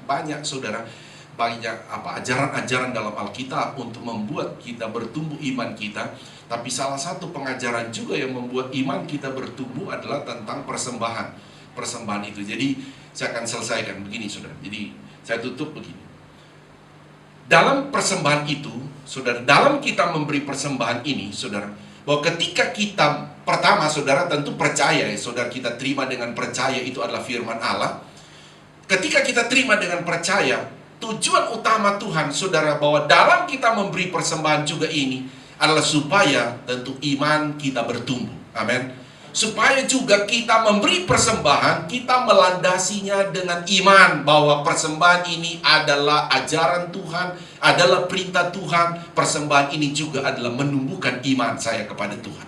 Banyak saudara, banyak ajaran-ajaran dalam Alkitab untuk membuat kita bertumbuh iman kita. Tapi salah satu pengajaran juga yang membuat iman kita bertumbuh adalah tentang persembahan itu. Jadi saya akan selesaikan begini saudara. Jadi saya tutup begini. Dalam persembahan itu, saudara, dalam kita memberi persembahan ini, saudara, bahwa ketika kita pertama saudara tentu percaya ya, saudara, kita terima dengan percaya itu adalah firman Allah. Ketika kita terima dengan percaya, tujuan utama Tuhan saudara bahwa dalam kita memberi persembahan juga ini adalah supaya tentu iman kita bertumbuh. Amin. Supaya juga kita memberi persembahan, kita melandasinya dengan iman bahwa persembahan ini adalah ajaran Tuhan, adalah perintah Tuhan. Persembahan ini juga adalah menumbuhkan iman saya kepada Tuhan.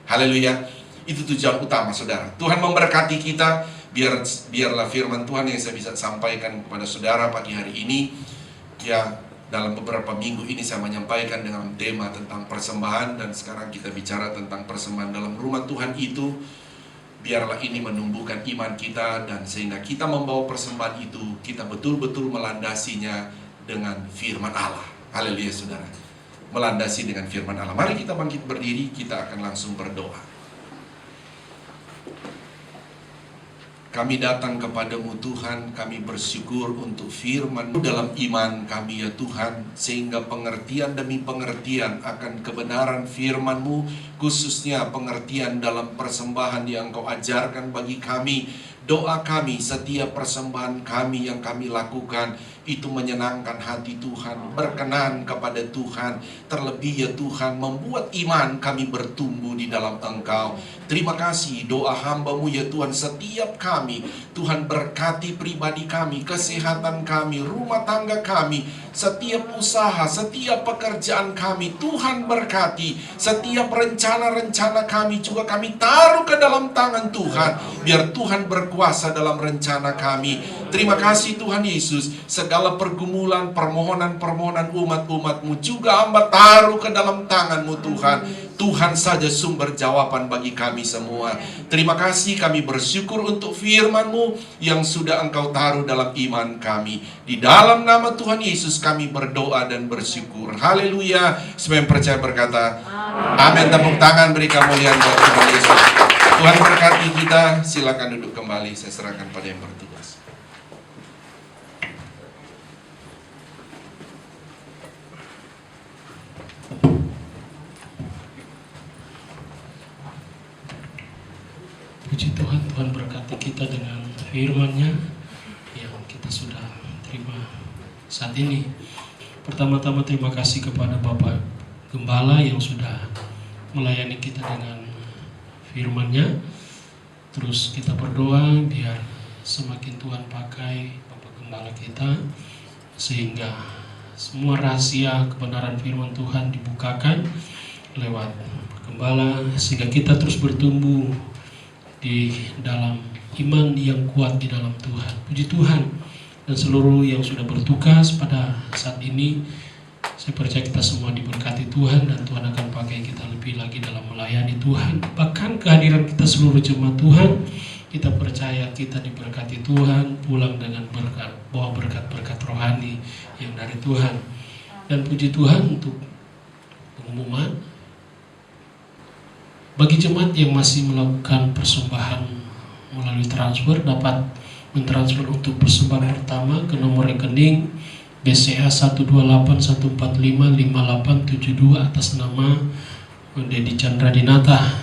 Haleluya. Itu tujuan utama saudara. Tuhan memberkati kita. Biarlah firman Tuhan yang saya bisa sampaikan kepada saudara pagi hari ini. Ya, dalam beberapa minggu ini saya menyampaikan dengan tema tentang persembahan, dan sekarang kita bicara tentang persembahan dalam rumah Tuhan itu. Biarlah ini menumbuhkan iman kita, dan sehingga kita membawa persembahan itu, kita betul-betul melandasinya dengan firman Allah. Haleluya saudara. Melandasi dengan firman Allah. Mari kita bangkit berdiri, kita akan langsung berdoa. Kami datang kepadamu Tuhan, kami bersyukur untuk firman-Mu dalam iman kami ya Tuhan, sehingga pengertian demi pengertian akan kebenaran firman-Mu, khususnya pengertian dalam persembahan yang Engkau ajarkan bagi kami. Doa kami, setiap persembahan kami yang kami lakukan itu menyenangkan hati Tuhan, berkenan kepada Tuhan. Terlebih ya Tuhan, membuat iman kami bertumbuh di dalam Engkau. Terima kasih doa hamba-Mu ya Tuhan, setiap kami. Tuhan berkati pribadi kami, kesehatan kami, rumah tangga kami, setiap usaha, setiap pekerjaan kami. Tuhan berkati setiap rencana-rencana kami juga kami taruh ke dalam tangan Tuhan. Biar Tuhan berkuasa dalam rencana kami. Terima kasih Tuhan Yesus. Segala pergumulan, permohonan-permohonan umat-umat-Mu juga hamba taruh ke dalam tangan-Mu Tuhan. Tuhan saja sumber jawaban bagi kami semua. Terima kasih, kami bersyukur untuk firman-Mu yang sudah Engkau taruh dalam iman kami. Di dalam nama Tuhan Yesus kami berdoa dan bersyukur. Haleluya. Semua yang percaya berkata amin. Tepuk tangan, beri kemuliaan buat Tuhan Yesus. Tuhan berkati kita. Silakan duduk kembali. Saya serahkan pada yang bertugas. kita dengan firman-Nya yang kita sudah terima saat ini. Pertama-tama terima kasih kepada Bapak Gembala yang sudah melayani kita dengan firman-Nya. Terus kita berdoa biar semakin Tuhan pakai Bapak Gembala kita, sehingga semua rahasia kebenaran firman Tuhan dibukakan lewat Gembala, sehingga kita terus bertumbuh di dalam iman yang kuat di dalam Tuhan. Puji Tuhan. Dan seluruh yang sudah bertugas pada saat ini, saya percaya kita semua diberkati Tuhan, dan Tuhan akan pakai kita lebih lagi dalam melayani Tuhan. Bahkan kehadiran kita seluruh jemaat Tuhan, kita percaya kita diberkati Tuhan, pulang dengan berkat, bawa berkat-berkat rohani yang dari Tuhan. Dan puji Tuhan untuk pengumuman bagi jemaat yang masih melakukan persembahan melalui transfer, dapat mentransfer untuk persembahan pertama ke nomor rekening BCA 12814558872 atas nama Dedi Chandra Dinata.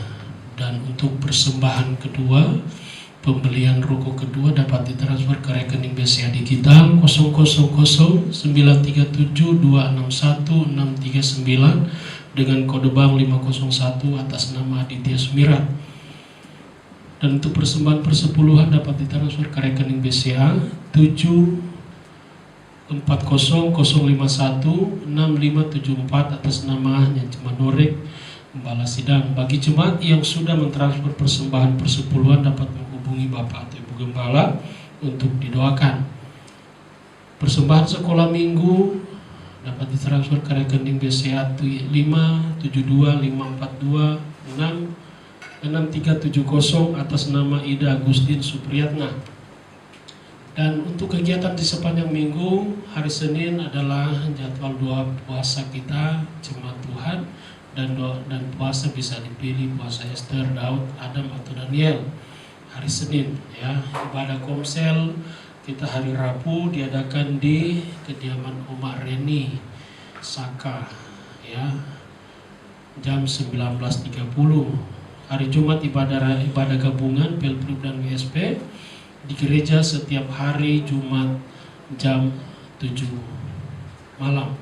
Dan untuk persembahan kedua, pembelian ruko kedua dapat ditransfer ke rekening BCA digital 0009672616396 dengan kode bank 501 atas nama Aditya Sumirat. Dan untuk persembahan persepuluhan dapat ditransfer ke rekening BCA 740016574 atas nama Nyacemanurek Gembala Sidang. Bagi jemaat yang sudah mentransfer persembahan persepuluhan dapat menghubungi Bapak atau Ibu Gembala untuk didoakan. Persembahan sekolah minggu dapat ditransfer ke rekening BCA 57254266370 atas nama Ida Agustin Supriyatna. Dan untuk kegiatan di sepanjang minggu, hari Senin adalah jadwal doa puasa kita jemaat Tuhan, dan puasa bisa dipilih puasa Esther, Daud, Adam atau Daniel. Hari Senin ya, ibadah komsel kita hari Rabu diadakan di kediaman Oma Reni Saka ya, jam 19.30. Hari Jumat ibadah gabungan Pelprib dan WSP di gereja setiap hari Jumat jam 7 malam.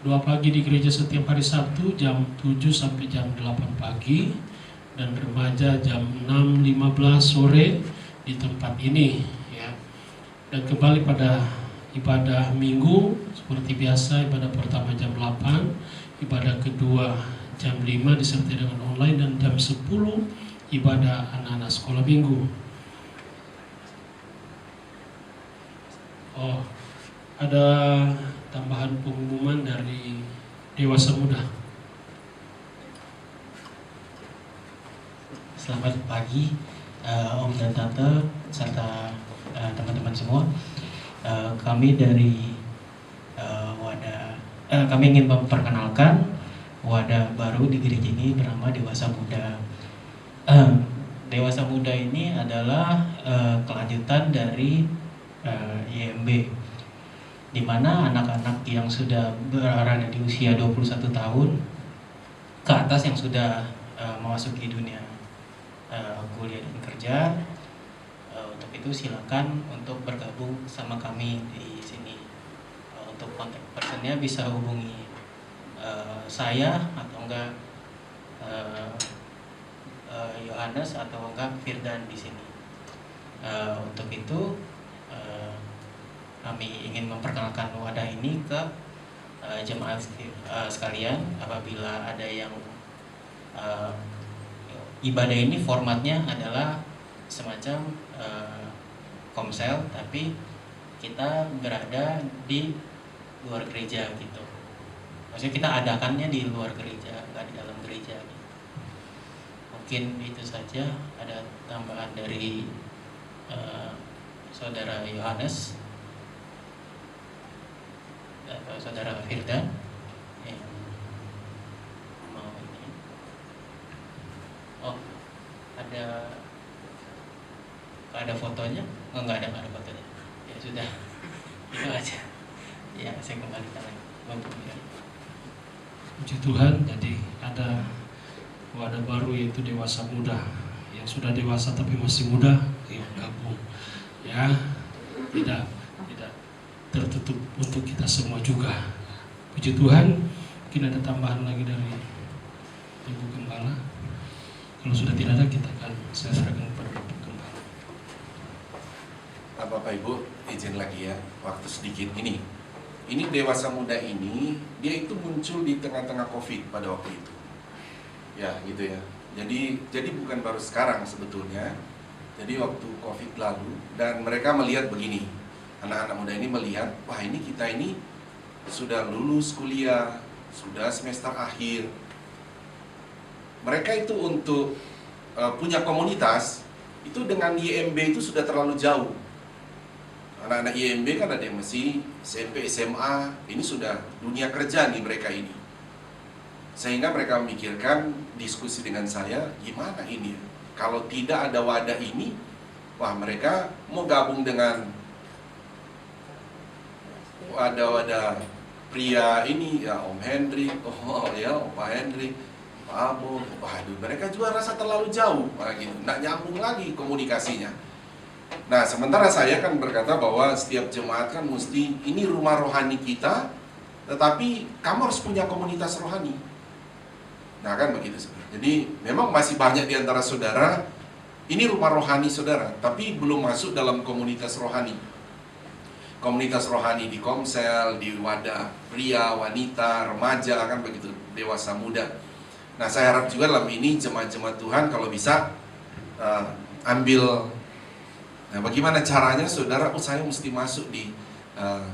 Doa pagi di gereja setiap hari Sabtu jam 7 sampai jam 8 pagi, dan remaja jam 6.15 sore di tempat ini ya. Dan kembali pada ibadah minggu seperti biasa, ibadah pertama jam 8, ibadah kedua jam 5 disertai dengan online, dan jam 10 ibadah anak-anak sekolah minggu. Oh, ada tambahan pengumuman dari Dewasa Muda. Selamat pagi Om dan Tante serta teman-teman semua. Kami dari kami ingin memperkenalkan wadah baru di gereja ini bernama Dewasa Muda. Dewasa Muda ini adalah kelanjutan dari YMB, di mana anak-anak yang sudah berada di usia 21 tahun ke atas yang sudah memasuki dunia kuliah dan kerja. Untuk itu silakan untuk bergabung sama kami di sini. Untuk kontak personnya bisa hubungi saya atau enggak Yohanes atau enggak Firdan di sini. Untuk itu kami ingin memperkenalkan wadah ini ke jemaat sekalian. Apabila ada yang ibadah ini formatnya adalah semacam komsel, tapi kita berada di luar gereja gitu. Maksudnya kita adakannya di luar gereja, nggak di dalam gereja gitu. Mungkin itu saja. Ada tambahan dari Saudara Yohanes atau Saudara Firdan yang mau ini. Oh, ada fotonya? Oh, nggak ada fotonya. Ya sudah, itu aja. Ya, saya kembalikan lagi. Puji Tuhan, jadi ada wadah baru yaitu Dewasa Muda. Yang sudah dewasa tapi masih muda, yang gabung. Ya, tidak tertutup untuk kita semua juga. Puji Tuhan, mungkin ada tambahan lagi dari Ibu Gembala. Kalau sudah tidak ada, saya serahkan kepada Ibu Gembala. Bapak Ibu, izin lagi ya, waktu sedikit ini. Ini dewasa muda ini, dia itu muncul di tengah-tengah COVID pada waktu itu. Ya, gitu ya. Jadi bukan baru sekarang sebetulnya. Jadi waktu COVID lalu, dan mereka melihat begini, anak-anak muda ini melihat, wah ini kita ini sudah lulus kuliah, sudah semester akhir. Mereka itu untuk punya komunitas, itu dengan YMB itu sudah terlalu jauh. Anak-anak YMB kan ada yang masih SMP, SMA, ini sudah dunia kerja nih mereka ini. Sehingga mereka memikirkan diskusi dengan saya, gimana ini? Kalau tidak ada wadah ini, wah mereka mau gabung dengan wadah-wadah pria ini, ya Om Hendrik, Opa Hendrik, Pak Abo, waduh mereka juga rasa terlalu jauh, gitu. Nggak nyambung lagi komunikasinya. Nah, sementara saya kan berkata bahwa setiap jemaat kan mesti, ini rumah rohani kita, tetapi kamu harus punya komunitas rohani. Nah kan begitu sebenarnya. Jadi memang masih banyak di antara saudara, ini rumah rohani saudara, tapi belum masuk dalam komunitas rohani. Komunitas rohani di Komsel, di wadah pria, wanita, remaja, kan begitu, dewasa muda. Nah saya harap juga dalam ini jemaat-jemaat Tuhan kalau bisa ambil, nah bagaimana caranya saudara, saya mesti masuk di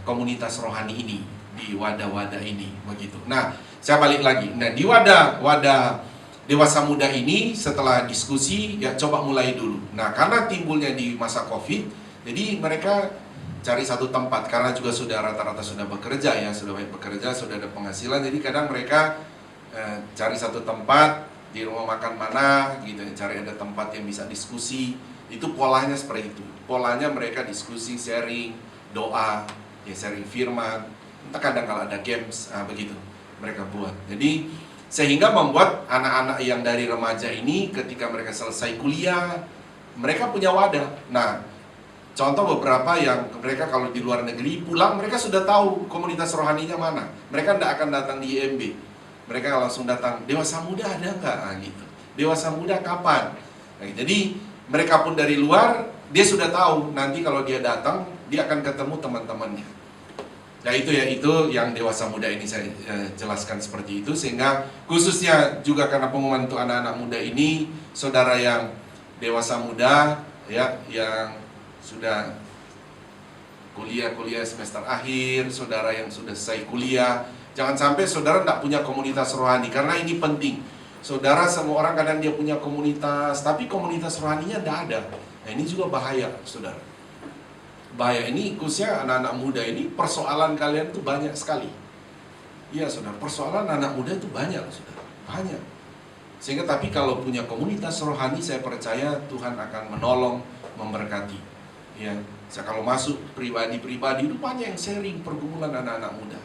komunitas rohani ini, di wadah-wadah ini, begitu. Nah saya balik lagi, nah di wadah dewasa muda ini setelah diskusi, ya coba mulai dulu. Nah karena timbulnya di masa COVID, jadi mereka cari satu tempat, karena juga sudah rata-rata sudah bekerja ya, sudah banyak bekerja, sudah ada penghasilan, jadi kadang mereka cari satu tempat, di rumah makan mana gitu, cari ada tempat yang bisa diskusi. Itu polanya seperti itu, polanya mereka diskusi, sharing, doa, ya sharing firman, entah kadang kalau ada games, begitu mereka buat. Jadi sehingga membuat anak-anak yang dari remaja ini ketika mereka selesai kuliah, mereka punya wadah. Nah, contoh beberapa yang mereka kalau di luar negeri pulang, mereka sudah tahu komunitas rohaninya mana. Mereka tidak akan datang di IMB, mereka langsung datang, dewasa muda ada nggak? Gitu. Dewasa muda kapan? Nah, jadi mereka pun dari luar, dia sudah tahu nanti kalau dia datang, dia akan ketemu teman-temannya. Nah itu yang dewasa muda ini saya jelaskan seperti itu, sehingga khususnya juga karena pengumuman untuk anak-anak muda ini, saudara yang dewasa muda ya, yang sudah kuliah semester akhir, saudara yang sudah selesai kuliah, jangan sampai saudara tidak punya komunitas rohani, karena ini penting. Saudara, semua orang kadang dia punya komunitas, tapi komunitas rohaninya tidak ada. Nah ini juga bahaya saudara. Bahaya ini khususnya anak-anak muda ini, persoalan kalian itu banyak sekali. Iya saudara, persoalan anak muda itu banyak saudara, banyak. Sehingga tapi kalau punya komunitas rohani, saya percaya Tuhan akan menolong, memberkati. Ya, saya kalau masuk pribadi-pribadi itu banyak yang sharing pergumulan anak-anak muda.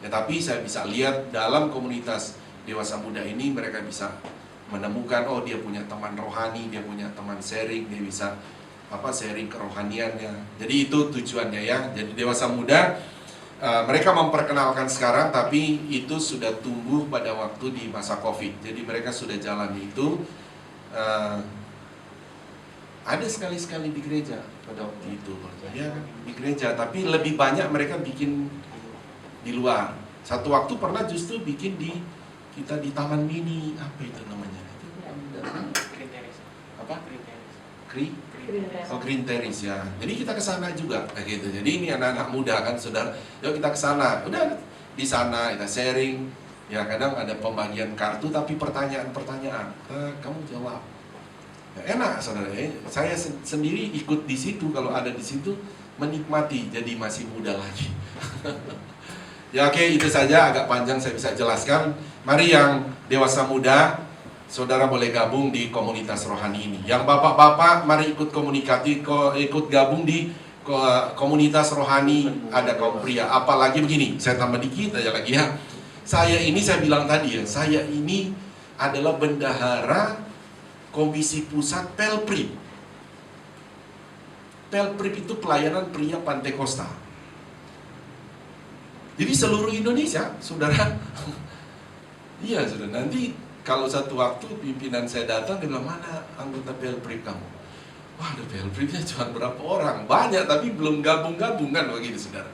Ya tapi saya bisa lihat dalam komunitas dewasa muda ini mereka bisa menemukan, oh dia punya teman rohani, dia punya teman sharing, dia bisa sharing kerohaniannya. Jadi itu tujuannya ya. Jadi dewasa muda mereka memperkenalkan sekarang, tapi itu sudah tumbuh pada waktu di masa COVID. Jadi mereka sudah jalan itu. Ada sekali-sekali di gereja pada waktu itu, ya di gereja. Tapi lebih banyak mereka bikin di luar. Satu waktu pernah justru bikin kita di Taman Mini, apa itu namanya? Apa? Green Terrace ya. Jadi kita ke sana juga kayak gitu. Jadi ini anak-anak muda kan saudara, yuk kita ke sana. Udah di sana kita sharing. Ya kadang ada pembagian kartu tapi pertanyaan-pertanyaan. Kamu jawab. Ya, enak saudara. Saya sendiri ikut di situ, kalau ada di situ menikmati, jadi masih muda lagi. Ya oke, itu saja, agak panjang saya bisa jelaskan. Mari yang dewasa muda, saudara boleh gabung di komunitas rohani ini. Yang bapak-bapak, mari ikut ikut gabung di komunitas rohani. Ada kaum pria. Apalagi begini, saya tambah dikit aja lagi ya. Saya bilang tadi ya, saya ini adalah bendahara Komisi Pusat Pelpri. Pelprip itu pelayanan pria Pantai Kosta. Jadi seluruh Indonesia, saudara. Iya, saudara. Nanti kalau satu waktu pimpinan saya datang, dia bilang, mana anggota Pelprip kamu? Wah, ada Pelpripnya cuma berapa orang? Banyak, tapi belum gabung-gabung kan begitu, saudara.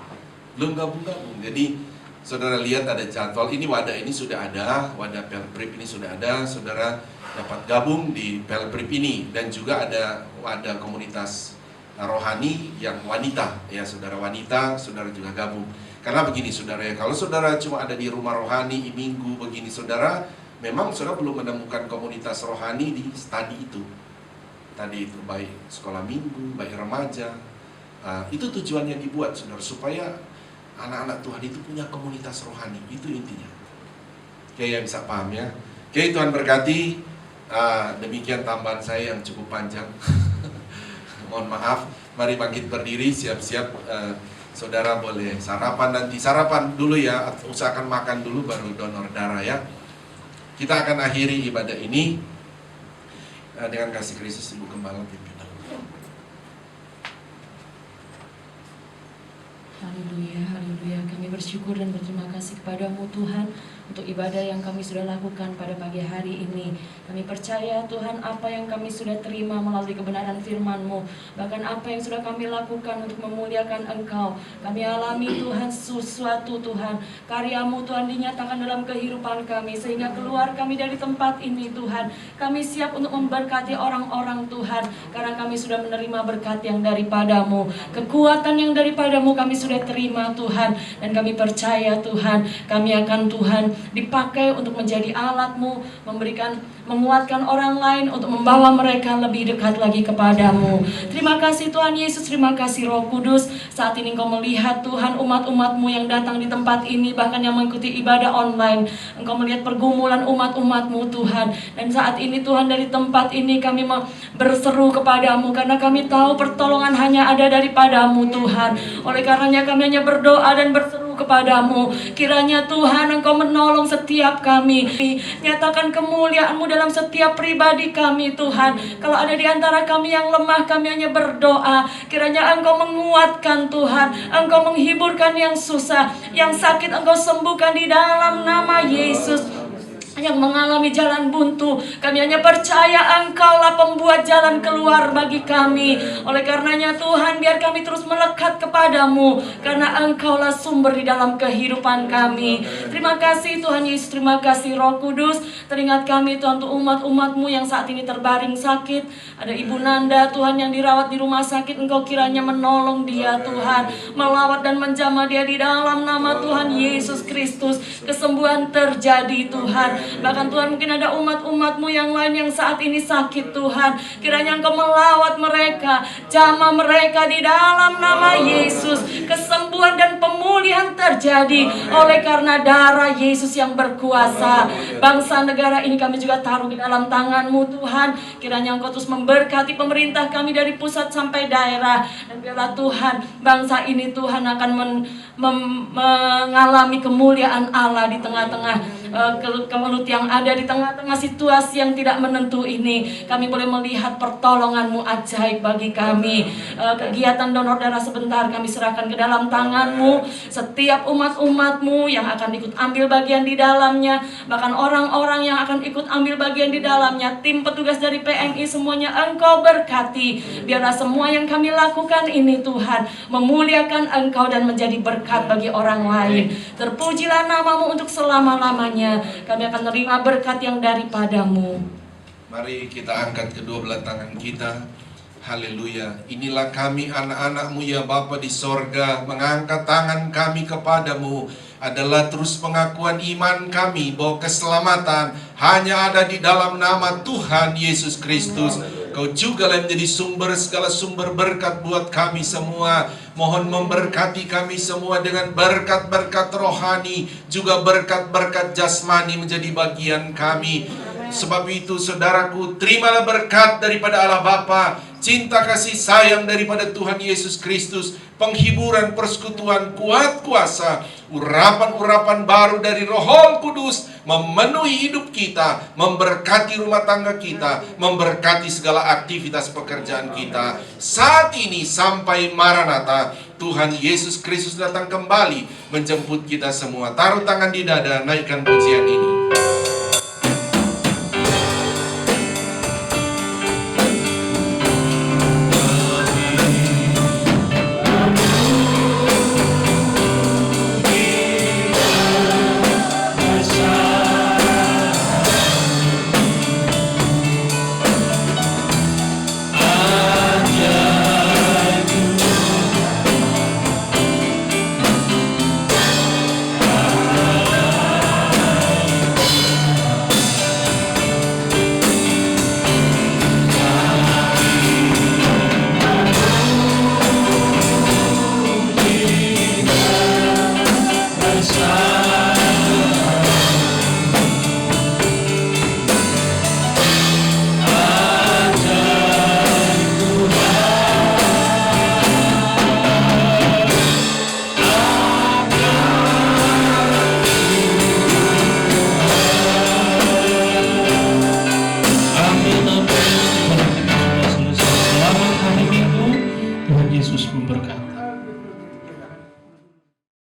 Belum gabung-gabung. Jadi saudara lihat ada jadwal, ini wadah ini sudah ada, wadah Pelprip ini sudah ada, saudara dapat gabung di Pelprip ini. Dan juga ada wadah komunitas rohani yang wanita, ya saudara wanita, saudara juga gabung. Karena begini saudara ya, kalau saudara cuma ada di rumah rohani minggu begini saudara, memang saudara belum menemukan komunitas rohani di studi itu. Tadi itu baik sekolah minggu, baik remaja. Itu tujuannya dibuat saudara, supaya anak-anak Tuhan itu punya komunitas rohani. Itu intinya. Oke ya, bisa paham ya. Oke, Tuhan berkati. Demikian tambahan saya yang cukup panjang. Mohon maaf. Mari bangkit berdiri, siap-siap. Saudara boleh sarapan nanti. Sarapan dulu ya, usahakan makan dulu baru donor darah ya. Kita akan akhiri ibadah ini dengan kasih Kristus Ibu Gembala pimpin. Haleluya, haleluya. Kami bersyukur dan berterima kasih kepadamu Tuhan untuk ibadah yang kami sudah lakukan pada pagi hari ini. Kami percaya Tuhan apa yang kami sudah terima melalui kebenaran firman-Mu, bahkan apa yang sudah kami lakukan untuk memuliakan Engkau. Kami alami Tuhan sesuatu Tuhan, karya-Mu Tuhan dinyatakan dalam kehidupan kami, sehingga keluar kami dari tempat ini Tuhan. Kami siap untuk memberkati orang-orang Tuhan, karena kami sudah menerima berkat yang daripada-Mu. Kekuatan yang daripada-Mu kami sudah terima Tuhan, dan kami percaya Tuhan, kami akan Tuhan dipakai untuk menjadi alat-Mu, menguatkan orang lain untuk membawa mereka lebih dekat lagi kepadamu. Terima kasih Tuhan Yesus, terima kasih Roh Kudus. Saat ini Engkau melihat Tuhan umat-umat-Mu yang datang di tempat ini, bahkan yang mengikuti ibadah online. Engkau melihat pergumulan umat-umat-Mu Tuhan. Dan saat ini Tuhan, dari tempat ini kami berseru kepadamu, karena kami tahu pertolongan hanya ada daripada-Mu Tuhan. Oleh karenanya kami hanya berdoa dan berseru kepadamu, kiranya Tuhan Engkau menolong setiap kami, nyatakan kemuliaan-Mu dalam setiap pribadi kami Tuhan. Kalau ada di antara kami yang lemah, kami hanya berdoa, kiranya Engkau menguatkan Tuhan, Engkau menghiburkan yang susah, yang sakit Engkau sembuhkan di dalam nama Yesus. Yang mengalami jalan buntu, kami hanya percaya Engkaulah pembuat jalan keluar bagi kami. Oleh karenanya Tuhan, biar kami terus melekat kepadamu, karena Engkaulah sumber di dalam kehidupan kami. Terima kasih Tuhan Yesus, terima kasih Roh Kudus. Teringat kami Tuhan untuk umat-umat-Mu yang saat ini terbaring sakit. Ada Ibu Nanda Tuhan yang dirawat di rumah sakit, Engkau kiranya menolong dia Tuhan, melawat dan menjamah dia di dalam nama Tuhan Yesus Kristus. Kesembuhan terjadi Tuhan. Bahkan Tuhan, mungkin ada umat-umat-Mu yang lain yang saat ini sakit Tuhan, kiranya Engkau melawat mereka, jamah mereka di dalam nama Yesus. Kesembuhan dan pemulihan terjadi oleh karena darah Yesus yang berkuasa. Bangsa negara ini kami juga taruh di dalam tangan-Mu Tuhan. Kiranya Engkau terus memberkati pemerintah kami dari pusat sampai daerah. Dan biarlah Tuhan, bangsa ini Tuhan akan mengalami kemuliaan Allah di tengah-tengah kemelut yang ada, di tengah-tengah situasi yang tidak menentu ini. Kami boleh melihat pertolongan-Mu ajaib bagi kami. Kegiatan donor darah sebentar kami serahkan ke dalam tangan-Mu. Setiap umat-umat-Mu yang akan ikut ambil bagian di dalamnya, bahkan orang-orang yang akan ikut ambil bagian di dalamnya, tim petugas dari PMI, semuanya Engkau berkati. Biarlah semua yang kami lakukan ini Tuhan memuliakan Engkau dan menjadi berkat bagi orang lain. Terpujilah nama-Mu untuk selama-lamanya. Kami akan menerima berkat yang daripada-Mu. Mari kita angkat kedua belah tangan kita. Haleluya. Inilah kami anak-anak-Mu ya Bapa di sorga. Mengangkat tangan kami kepadamu adalah terus pengakuan iman kami bahwa keselamatan hanya ada di dalam nama Tuhan Yesus Kristus. Kau juga yang menjadi sumber segala sumber berkat buat kami semua. Mohon memberkati kami semua dengan berkat-berkat rohani, juga berkat-berkat jasmani menjadi bagian kami. Sebab itu saudaraku, terimalah berkat daripada Allah Bapa, cinta kasih sayang daripada Tuhan Yesus Kristus, penghiburan persekutuan kuat kuasa urapan-urapan baru dari Roh Kudus memenuhi hidup kita, memberkati rumah tangga kita, memberkati segala aktivitas pekerjaan kita saat ini sampai Maranatha. Tuhan Yesus Kristus datang kembali menjemput kita semua. Taruh tangan di dada, naikkan pujian ini. Bersama